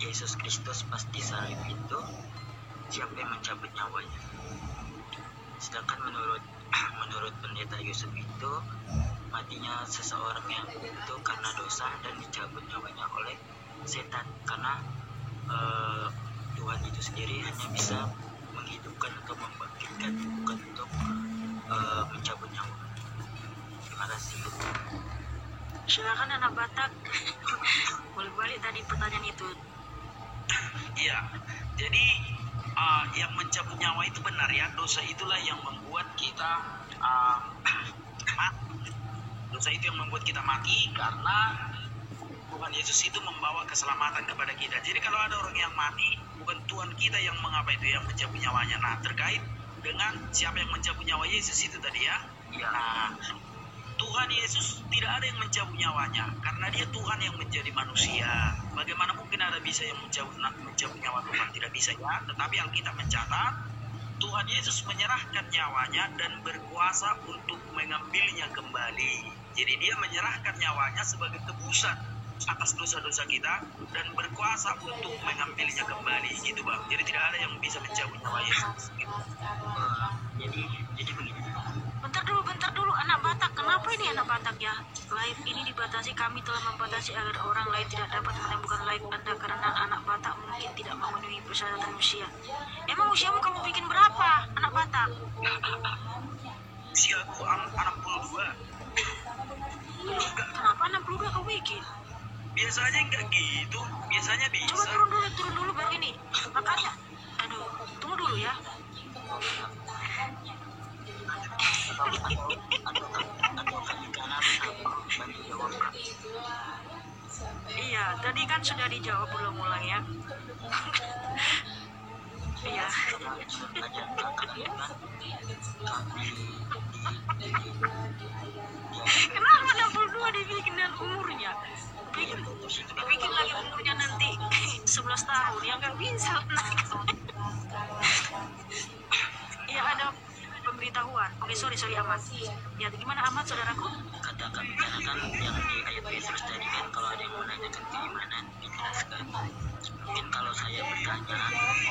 Yesus Kristus pas disalib itu, siapa yang mencabut nyawanya? Sedangkan menurut pendeta Yusuf itu, matinya seseorang yang itu karena dosa dan dicabut nyawanya oleh setan, karena Tuhan itu sendiri hanya bisa menghidupkan atau membangkitkan, bukan untuk mencabut nyawa. Terima kasih. Silakan anak Batak. Boleh balik tadi pertanyaan itu. Iya, jadi yang mencabut nyawa itu benar ya, dosa itulah yang membuat kita mati. Dosa itu yang membuat kita mati karena Tuhan Yesus itu membawa keselamatan kepada kita. Jadi kalau ada orang yang mati, bukan Tuhan kita yang mengapa itu, yang mencabut nyawanya. Nah, terkait dengan siapa yang mencabut nyawa Yesus itu tadi ya. Nah, Tuhan Yesus tidak ada yang mencabut nyawanya karena dia Tuhan yang menjadi manusia. Bagaimana mungkin ada bisa yang mencabut nyawa Tuhan? Tidak bisa ya. Tetapi Alkitab mencatat Tuhan Yesus menyerahkan nyawanya dan berkuasa untuk mengambilnya kembali. Jadi dia menyerahkan nyawanya sebagai tebusan atas dosa-dosa kita dan berkuasa untuk mengambilnya kembali, gitu Bang. Jadi tidak ada yang bisa mencabut nyawa Yesus. Gitu. Jadi begini. Bentar dulu anak Batak. Kenapa ini anak Batak ya? Live ini dibatasi, kami telah membatasi agar orang lain tidak dapat menemukan live Anda karena anak Batak mungkin tidak memenuhi persyaratan usia. Emang usiamu kamu bikin berapa, anak Batak? Usia aku 62. Kenapa 62 kamu bikin? Biasanya enggak gitu, biasanya bisa. Coba turun dulu baru ini. Makanya, aduh, tunggu dulu ya. Iya, tadi kan sudah dijawab ulang-ulang ya. Iya. Kenapa 62 dibikin dan umurnya? Bikin lagi umurnya nanti 11 tahun, ya nggak bisa naik. Iya, ada pemberitahuan. Oke, sorry Ahmad. Ya, gimana Ahmad, saudaraku? Katakan yang di ayat Petrus tadi kan, kalau ada yang menanyakan keimanan, dijelaskan. Mungkin kalau saya bertanya,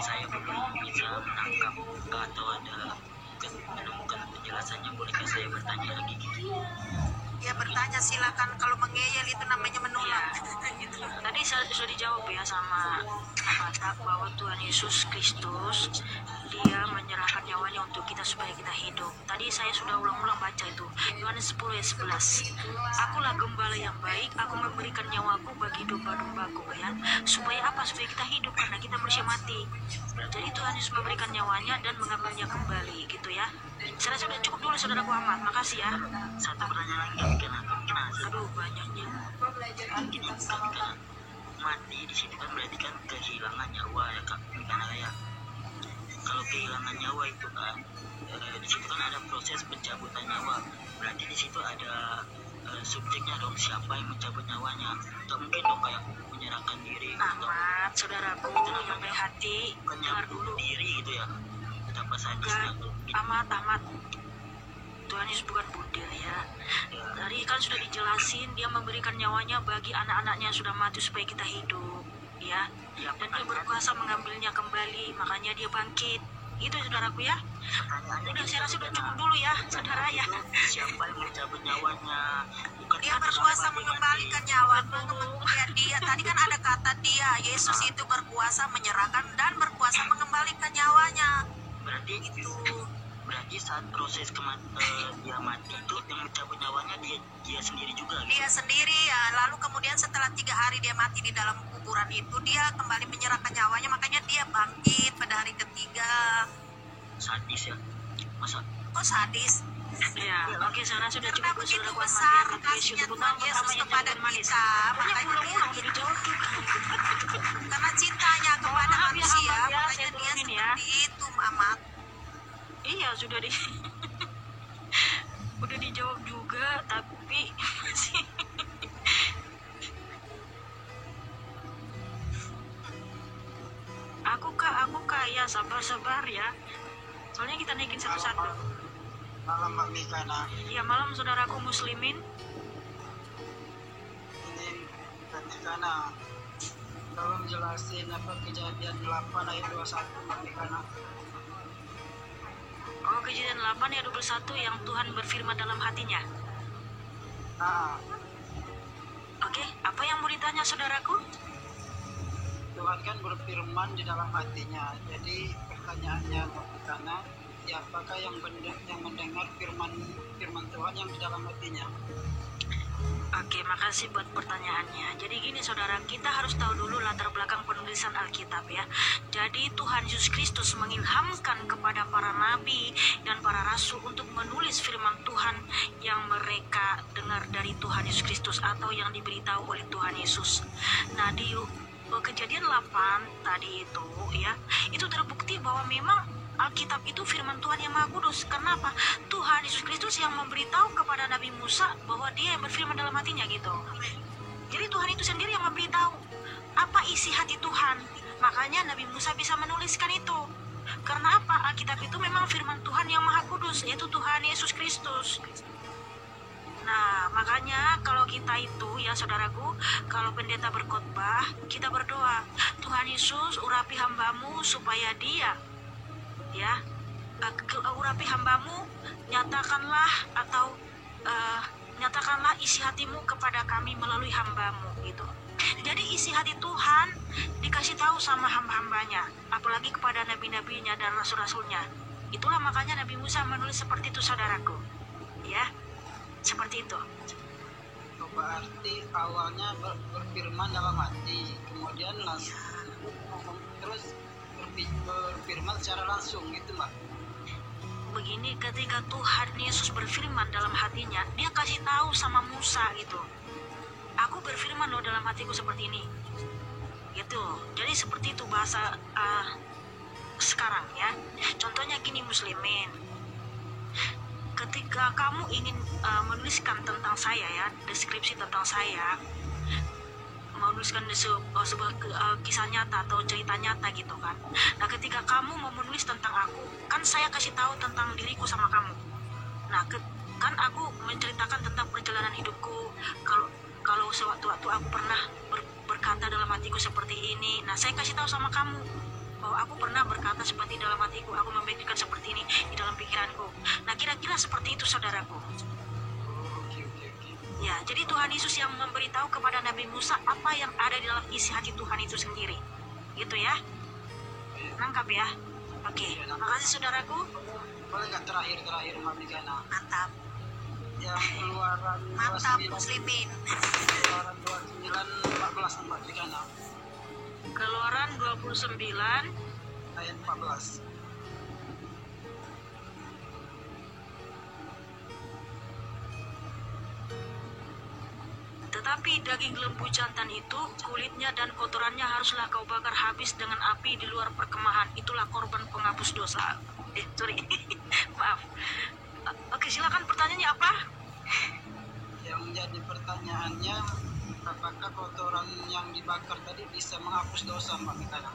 saya belum bisa menangkap atau ada menemukan penjelasannya, bolehkah saya bertanya lagi gitu? Ya bertanya silakan, kalau mengeyel itu namanya menolak. Gitu. Tadi sudah dijawab ya sama Batak bahwa Tuhan Yesus Kristus dia menyerahkan nyawanya untuk kita supaya kita hidup. Tadi saya sudah ulang-ulang baca itu Yohanes 10 ayat 11. Akulah gembala yang baik, aku memberikan nyawaku bagi domba-dombaku ya. Supaya apa? Supaya kita hidup karena kita manusia mati. Jadi Tuhan Yesus memberikan nyawanya dan mengambilnya kembali gitu ya. Saya sudah cukup dulu saudaraku Ahmad, makasih ya. Satu pertanyaan lagi, kenapa? Aduh banyaknya. Gini, kan mati di situ kan berarti kan kehilangan nyawa ya Kak. Karena kayak kalau kehilangan nyawa itu kan di situ kan ada proses pencabutan nyawa. Berarti di situ ada subjeknya dong, siapa yang mencabut nyawanya. Atau mungkin dong kayak menyerahkan diri. Ahmad, saudaraku yang baik hati, dengar dulu. Diri gitu ya. Betapa sadisnya. Ahmad. Tuhan Yesus bukan budir ya. Tadi kan sudah dijelasin dia memberikan nyawanya bagi anak-anaknya yang sudah mati supaya kita hidup ya. Dan dia berkuasa mengambilnya kembali, makanya dia bangkit. Itu saudaraku ya. Udah, saya rasa sudah cukup dulu ya saudara ya. Siapa yang mencabut nyawanya? Bukan dia berkuasa mengembalikan nyawaku. Dia tadi kan ada kata dia, Yesus itu berkuasa menyerahkan dan berkuasa mengembalikan nyawanya. Berarti saat proses dia mati itu yang mencabut nyawanya dia sendiri juga gitu? Dia sendiri ya. Lalu kemudian setelah 3 hari dia mati di dalam kuburan itu, dia kembali menyerahkan nyawanya, makanya dia bangkit pada hari ketiga. Sadis ya? Masa? Kok sadis? Ya, oke, sana sudah karena cukup. begitu besar kasihnya Tuhan Yesus kepada kita, makanya dia dijawab juga. karena cintanya kepada manusia, makanya dia seperti itu, Ahmad. Iya, sudah udah dijawab juga, tapi masih aku aku kaya, sabar-sabar ya. Soalnya kita naikin satu-satu. Malam Mbak Mika. Nah, Ya malam saudaraku muslimin. ini Mbak Mika. Nah, tolong jelasin apa Kejadian 8 ayat 21 Mbak Mika. Nah, Oh, Kejadian 8 ayat 21 yang Tuhan berfirman dalam hatinya. Oke, apa yang mau ditanya saudaraku? Tuhan kan berfirman di dalam hatinya. Jadi pertanyaannya karena siapakah yang mendengar firman Tuhan yang di dalam hatinya? Oke, makasih buat pertanyaannya. Jadi gini saudara, kita harus tahu dulu latar belakang penulisan Alkitab ya. Jadi Tuhan Yesus Kristus mengilhamkan kepada para nabi dan para rasul untuk menulis firman Tuhan yang mereka dengar dari Tuhan Yesus Kristus atau yang diberitahu oleh Tuhan Yesus. Nah, di Kejadian 8 tadi itu ya, itu terbukti bahwa memang Alkitab itu firman Tuhan yang Maha Kudus. Kenapa? Tuhan Yesus Kristus yang memberitahu kepada Nabi Musa bahwa dia yang berfirman dalam hatinya gitu. Jadi Tuhan itu sendiri yang memberitahu apa isi hati Tuhan. Makanya Nabi Musa bisa menuliskan itu. Karena apa? Alkitab itu memang firman Tuhan yang Maha Kudus, yaitu Tuhan Yesus Kristus. Nah, makanya kalau kita itu ya saudaraku, kalau pendeta berkhotbah, kita berdoa, Tuhan Yesus urapi hambamu supaya dia ya urapi hambamu, nyatakanlah atau nyatakanlah isi hatimu kepada kami melalui hambamu gitu. Jadi isi hati Tuhan dikasih tahu sama hamba-hambanya, apalagi kepada nabi-nabinya dan rasul-rasulnya. Itulah makanya Nabi Musa menulis seperti itu saudaraku ya, seperti itu. Berarti awalnya berfirman dalam hati, kemudian langsung terus berfirman secara langsung gitu Mbak. Begini, ketika Tuhan Yesus berfirman dalam hatinya, dia kasih tahu sama Musa gitu, aku berfirman loh dalam hatiku seperti ini gitu. Jadi seperti itu bahasa sekarang ya. Contohnya gini muslimin, ketika kamu ingin menuliskan tentang saya ya, deskripsi tentang saya, menuliskan sebuah kisah nyata atau cerita nyata gitu kan. Nah, ketika kamu mau menulis tentang aku, kan saya kasih tahu tentang diriku sama kamu. Nah, kan aku menceritakan tentang perjalanan hidupku. Kalau sewaktu-waktu aku pernah berkata dalam hatiku seperti ini. Nah, saya kasih tahu sama kamu bahwa aku pernah berkata seperti dalam hatiku, aku memikirkan seperti ini di dalam pikiranku. Nah, kira-kira seperti itu saudaraku. Ya, jadi Tuhan Yesus yang memberitahu kepada Nabi Musa apa yang ada di dalam isi hati Tuhan itu sendiri. Gitu ya. Nangkap ya? Oke, makasih saudaraku. Boleh nggak terakhir Mbak Migana? Mantap. Yang Keluaran Mantap 29, muslimin. Keluaran 29:14 Mbak Migana. Keluaran 29 ayat 14. Tetapi daging lembu jantan itu, kulitnya dan kotorannya haruslah kau bakar habis dengan api di luar perkemahan. Itulah korban penghapus dosa. Sorry. Maaf. Oke, silakan pertanyaannya apa? Yang jadi pertanyaannya, apakah kotoran yang dibakar tadi bisa menghapus dosa Mbak Migana?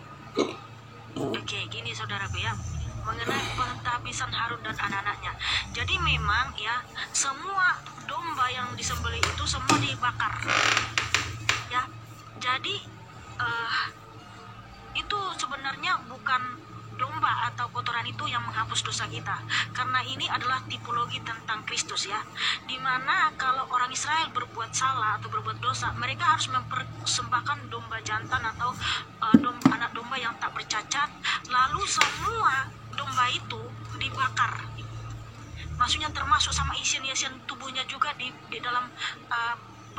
Oke, gini saudaraku ya, mengenai penghabisan Harun dan anak-anaknya. Jadi memang ya, semua domba yang disembelih itu semua dibakar. Ya, jadi itu sebenarnya bukan domba atau kotoran itu yang menghapus dosa kita, karena ini adalah tipologi tentang Kristus ya, dimana kalau orang Israel berbuat salah atau berbuat dosa, mereka harus mempersembahkan domba jantan atau anak domba yang tak bercacat, lalu semua domba itu dibakar, maksudnya termasuk sama isian-isian tubuhnya juga di dalam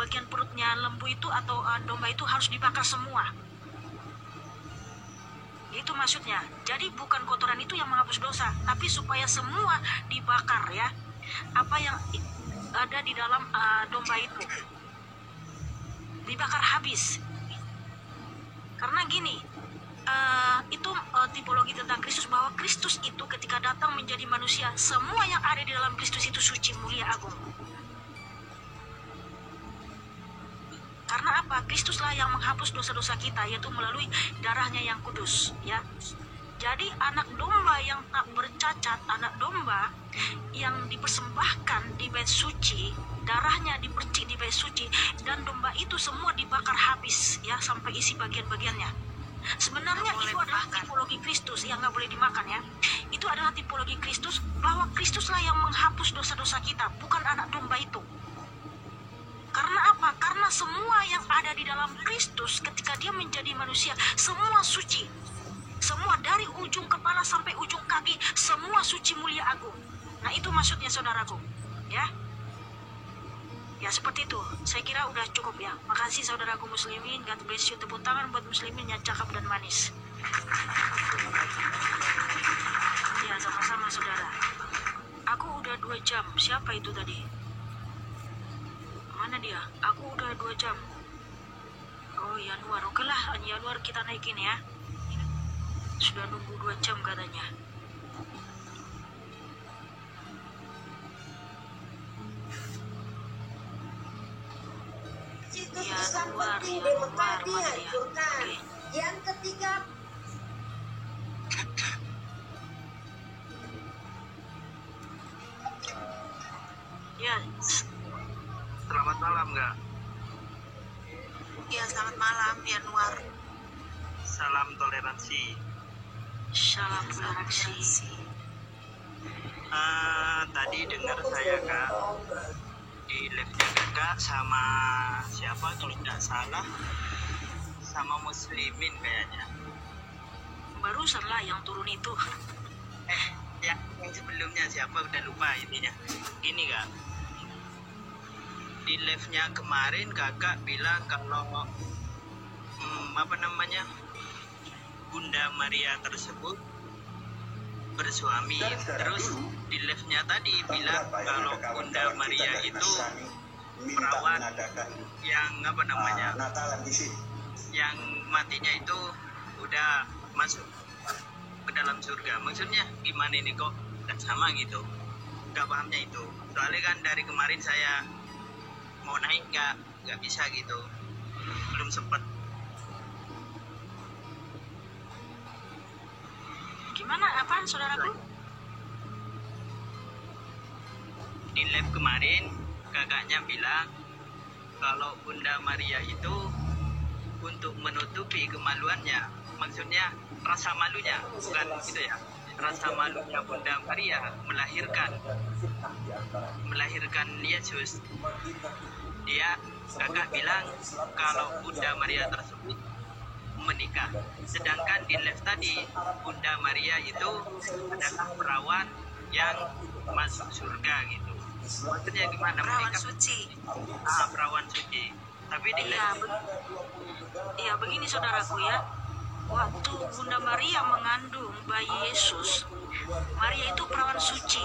bagian perutnya lembu itu atau domba itu harus dibakar semua. Itu maksudnya. Jadi bukan kotoran itu yang menghapus dosa, tapi supaya semua dibakar ya, apa yang ada di dalam domba itu dibakar habis. Karena gini, itu tipologi tentang Kristus, bahwa Kristus itu ketika datang menjadi manusia, semua yang ada di dalam Kristus itu suci, mulia, agung. Karena apa? Kristuslah yang menghapus dosa-dosa kita, yaitu melalui darahnya yang kudus ya. Jadi anak domba yang tak bercacat, anak domba yang dipersembahkan di bait suci, darahnya dipercik di bait suci, dan domba itu semua dibakar habis ya, sampai isi bagian-bagiannya. Sebenarnya itu adalah tipologi Kristus yang nggak boleh dimakan ya. Itu adalah tipologi Kristus, bahwa Kristuslah yang menghapus dosa-dosa kita, bukan anak domba itu. Karena apa? Karena semua yang ada di dalam Kristus ketika dia menjadi manusia, semua suci. Semua dari ujung kepala sampai ujung kaki, semua suci, mulia, agung. Nah itu maksudnya saudaraku, ya. Ya seperti itu. Saya kira udah cukup ya. Makasih saudaraku muslimin. God bless you. Tepuk tangan buat muslimin yang cakep dan manis. Ya sama-sama saudara. Aku udah 2 jam. Siapa itu tadi? Mana dia? Aku udah 2 jam. Oh Yanuar. Oke lah Yanuar, kita naikin ya. Sudah nunggu 2 jam katanya. Ya luar, mana dia? Oke. Yang ketiga, ya. Selamat malam nggak? Ya, selamat malam Yanuar. Salam toleransi. Salam toleransi. Tadi dengar saya Kak di live-nya Kakak sama siapa kalau tidak salah, sama muslimin kayaknya. Barusan lah yang turun itu. Yang sebelumnya siapa udah lupa intinya. Gini Kak, di live-nya kemarin Kakak bilang kalau Bunda Maria tersebut bersuami. Terus di live-nya tadi bilang kalau Bunda Maria itu perawat yang yang matinya itu udah masuk ke dalam surga. Maksudnya gimana ini kok dan sama gitu? Gak pahamnya itu. Soalnya kan dari kemarin saya mau naik gak bisa gitu, belum sempet. Gimana? Apaan saudaraku? Di live kemarin kakaknya bilang kalau Bunda Maria itu untuk menutupi kemaluannya, maksudnya rasa malunya, bukan gitu ya, rasa malunya Bunda Maria melahirkan Yesus. Kakak bilang kalau Bunda Maria tersebut menikah, sedangkan di live tadi Bunda Maria itu adalah perawan yang masuk surga gitu. Maksudnya gimana? Perawan menikah? suci. Perawan suci. Tapi di live Iya begini saudaraku ya. Waktu Bunda Maria mengandung bayi Yesus, Maria itu perawan suci.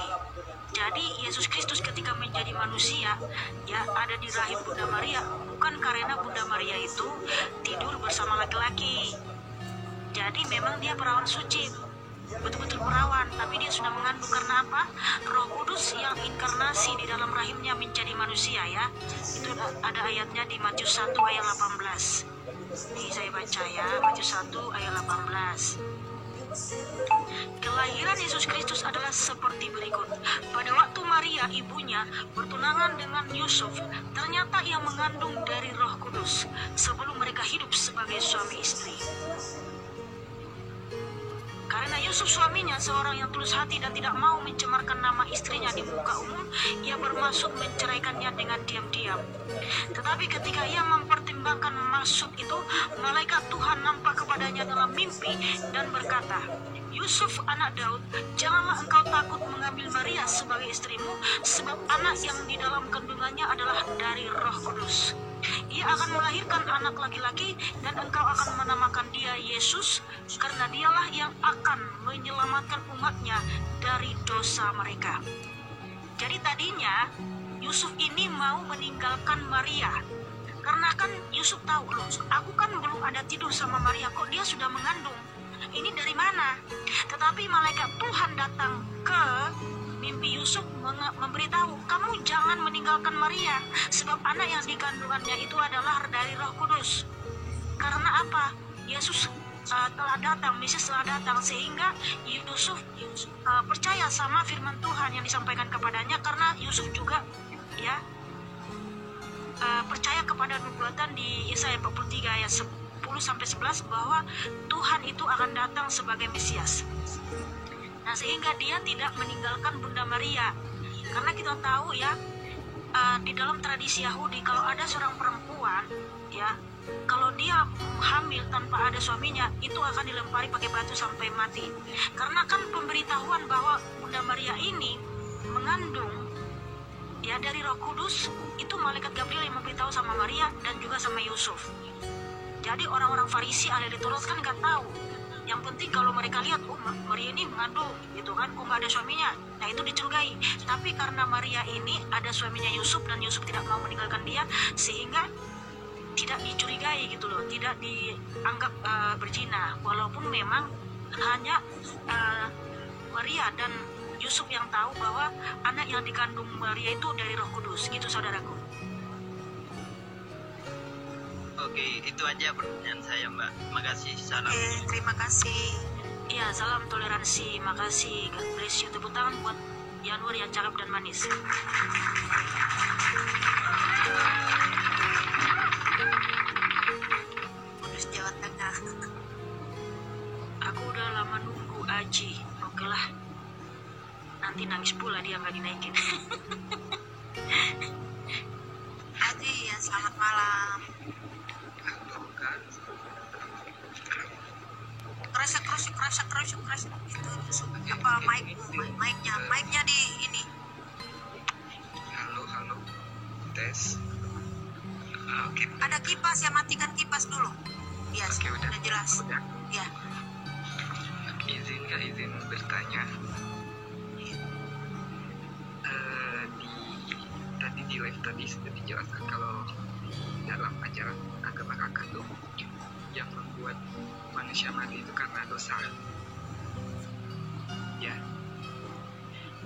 Jadi Yesus Kristus ketika menjadi manusia ya ada di rahim Bunda Maria, bukan karena Bunda Maria itu tidur bersama laki-laki. Jadi memang dia perawan suci, betul-betul perawan, tapi dia sudah mengandung karena apa? Roh Kudus yang inkarnasi di dalam rahimnya menjadi manusia ya. Itu ada ayatnya di Matius 1 ayat 18. Ini saya baca ya, Matius 1 ayat 18. Kelahiran Yesus Kristus adalah seperti berikut. Pada waktu Maria ibunya bertunangan dengan Yusuf, ternyata ia mengandung dari Roh Kudus sebelum mereka hidup sebagai suami istri. Karena Yusuf suaminya seorang yang tulus hati dan tidak mau mencemarkan nama istrinya di muka umum, ia bermaksud menceraikannya dengan diam-diam. Tetapi ketika ia mempertimbangkan maksud itu, malaikat Tuhan nampak kepadanya dalam mimpi dan berkata, Yusuf anak Daud, janganlah engkau takut mengambil Maria sebagai istrimu, sebab anak yang di dalam kandungannya adalah dari Roh Kudus. Ia akan melahirkan anak laki-laki dan engkau akan menamakan dia Yesus, karena dialah yang akan menyelamatkan umatnya dari dosa mereka. Jadi tadinya Yusuf ini mau meninggalkan Maria, karena kan Yusuf tahu loh, aku kan belum ada tidur sama Maria, kok dia sudah mengandung, ini dari mana? Tetapi malaikat Tuhan datang ke mimpi Yusuf memberitahu, kamu jangan meninggalkan Maria, sebab anak yang dikandungannya itu adalah dari Roh Kudus. Karena apa? Yesus telah datang, Mesias telah datang, sehingga Yusuf percaya sama firman Tuhan yang disampaikan kepadanya, karena Yusuf juga ya percaya kepada nubuatan di Yesaya 43 ayat 10-11 bahwa Tuhan itu akan datang sebagai Mesias. Nah, sehingga dia tidak meninggalkan Bunda Maria, karena kita tahu ya, di dalam tradisi Yahudi kalau ada seorang perempuan ya, kalau dia hamil tanpa ada suaminya, itu akan dilempari pakai batu sampai mati. Karena kan pemberitahuan bahwa Bunda Maria ini mengandung ya dari Roh Kudus, itu malaikat Gabriel yang memberitahu sama Maria dan juga sama Yusuf. Jadi orang-orang Farisi ahli Taurat kan nggak tahu. Yang penting kalau mereka lihat, Maria ini mengandung gitu kan, nggak ada suaminya, nah itu dicurigai. Tapi karena Maria ini ada suaminya Yusuf dan Yusuf tidak mau meninggalkan dia, sehingga tidak dicurigai gitu loh, tidak dianggap berzina, walaupun memang hanya Maria dan Yusuf yang tahu bahwa anak yang dikandung Maria itu dari Roh Kudus, gitu saudaraku. Oke, itu aja pertanyaan saya, Mbak. Makasih, salam. Terima kasih. Iya, salam toleransi, makasih. God bless you. Tepuk tangan buat Yanwar yang cakep dan manis. Kudus Jawa Tengah. Aku udah lama nunggu Aji. Oke lah, nanti nangis pula dia nggak dinaikin. Aji ya, selamat malam. Kresek itu apa mic-nya di ini. Halo, tes. Oke. Ada kipas ya, matikan kipas dulu. Ya, Oke, udah jelas. Udah. Ya. Izin bertanya. Tadi di live tadi sudah dijelaskan kalau dalam ajaran agama kakak tuh yang membuat manusia mati itu karena dosa. Ya.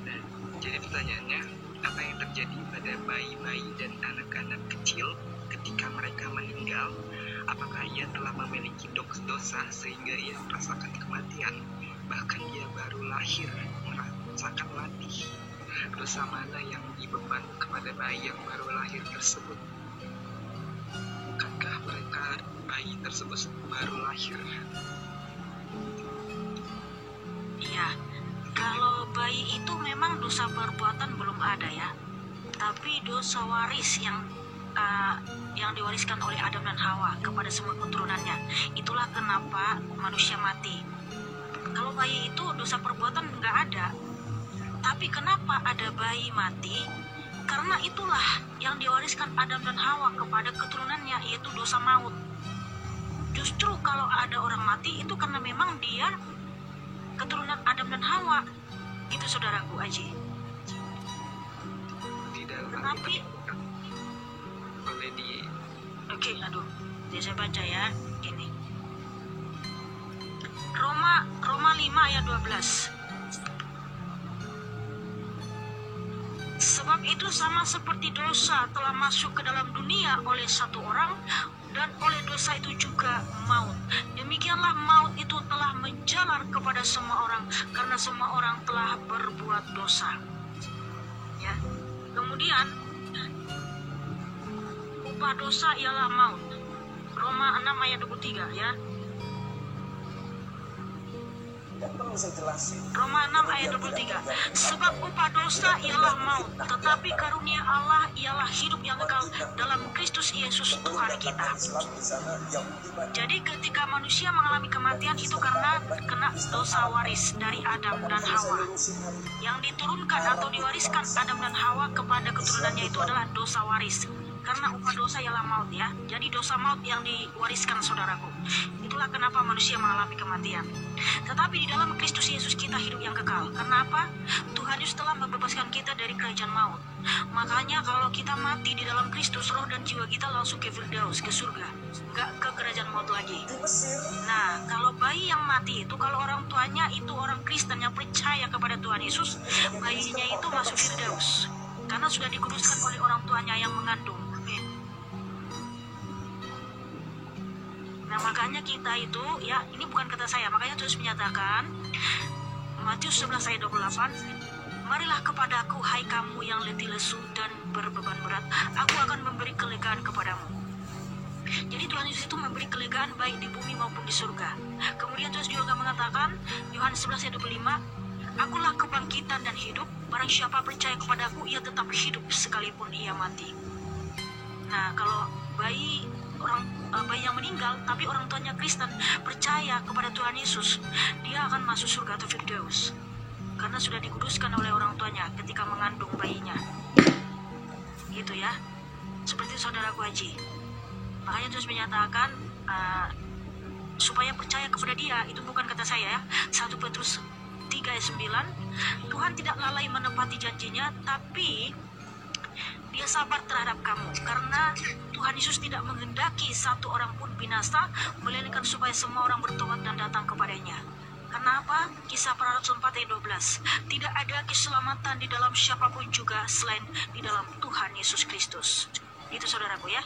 Nah, jadi pertanyaannya, apa yang terjadi pada bayi-bayi dan anak-anak kecil ketika mereka meninggal? Apakah ia telah memiliki dosa sehingga ia merasakan kematian? Bahkan dia baru lahir merasakan mati. Dosa mana yang dibeban kepada bayi yang baru lahir tersebut? Bukankah mereka bayi tersebut baru lahir? Iya, kalau bayi itu memang dosa perbuatan belum ada ya, tapi dosa waris yang diwariskan oleh Adam dan Hawa kepada semua keturunannya. Itulah kenapa manusia mati. Kalau bayi itu dosa perbuatan nggak ada, tapi kenapa ada bayi mati? Karena itulah yang diwariskan Adam dan Hawa kepada keturunannya, yaitu dosa maut. Justru kalau ada orang mati itu karena memang dia keturunan Adam dan Hawa. Itu saudaraku Aji. Tetapi boleh di... Oke, jadi saya baca ya, gini. Roma 5 ayat 12. Sebab itu sama seperti dosa telah masuk ke dalam dunia oleh satu orang, dan oleh dosa itu juga maut. Demikianlah maut itu telah menjalar kepada semua orang, karena semua orang telah berbuat dosa. Ya. Kemudian upah dosa ialah maut. Roma 6 ayat 23 ya. Roma 6 ayat 23. Sebab upah dosa ialah maut, tetapi karunia Allah ialah hidup yang kekal dalam Kristus Yesus Tuhan kita. Jadi ketika manusia mengalami kematian itu karena kena dosa waris dari Adam dan Hawa. Yang diturunkan atau diwariskan Adam dan Hawa kepada keturunannya itu adalah dosa waris. Karena upah dosa ialah maut ya. Jadi dosa maut yang diwariskan saudaraku. Itulah kenapa manusia mengalami kematian. Tetapi di dalam Kristus Yesus kita hidup yang kekal. Karena apa? Tuhan Yesus telah membebaskan kita dari kerajaan maut. Makanya kalau kita mati di dalam Kristus, roh dan jiwa kita langsung ke Firdaus, ke surga. Enggak ke kerajaan maut lagi. Nah, kalau bayi yang mati itu, kalau orang tuanya itu orang Kristen yang percaya kepada Tuhan Yesus, bayinya itu masuk Firdaus. Karena sudah dikuduskan oleh orang tuanya yang mengandung. Nah makanya kita itu ya, ini bukan kata saya, makanya Tuhan menyatakan Matius 11 ayat 28, marilah kepadaku hai kamu yang letih lesu dan berbeban berat, aku akan memberi kelegaan kepadamu. Jadi Tuhan Yesus itu memberi kelegaan baik di bumi maupun di surga. Kemudian Tuhan juga mengatakan Yohanes 11 ayat 25, akulah kebangkitan dan hidup, barang siapa percaya kepadaku ia tetap hidup sekalipun ia mati. Nah kalau bayi yang meninggal tapi orang tuanya Kristen percaya kepada Tuhan Yesus, dia akan masuk surga atau Firdaus karena sudah dikuduskan oleh orang tuanya ketika mengandung bayinya. Gitu ya, seperti saudaraku Haji. Makanya Yesus menyatakan supaya percaya kepada dia, itu bukan kata saya ya. 1 Petrus 3 ayat 9, Tuhan tidak lalai menepati janjinya, tapi dia sabar terhadap kamu, karena Tuhan Yesus tidak menghendaki satu orang pun binasa, melainkan supaya semua orang bertobat dan datang kepadanya. Kenapa? Kisah para Rasul 4 ayat 12, tidak ada keselamatan di dalam siapapun juga selain di dalam Tuhan Yesus Kristus. Itu saudaraku ya.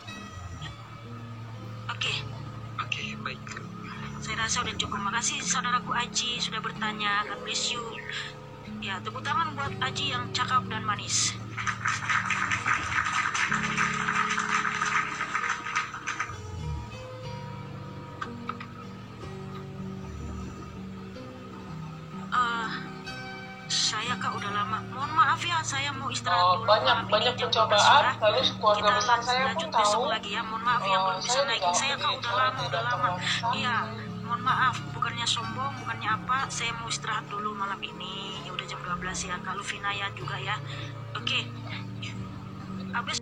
Oke, baik. saya rasa udah cukup. Makasih saudaraku Aji sudah bertanya. God bless you. Ya, tepuk tangan buat Aji yang cakap dan manis. Saya kak udah lama. Mohon maaf ya, saya mau istirahat dulu. Banyak pencobaan, lalu keluarga besar saya pun tahu. Lagi ya, mohon maaf ya belum bisa naik. Saya kak udah lama. Iya, mohon maaf. Bukannya sombong, bukannya apa. Saya mau istirahat dulu malam ini. Ya udah jam 12 ya. Kak Luvina ya juga ya. Oke. Abis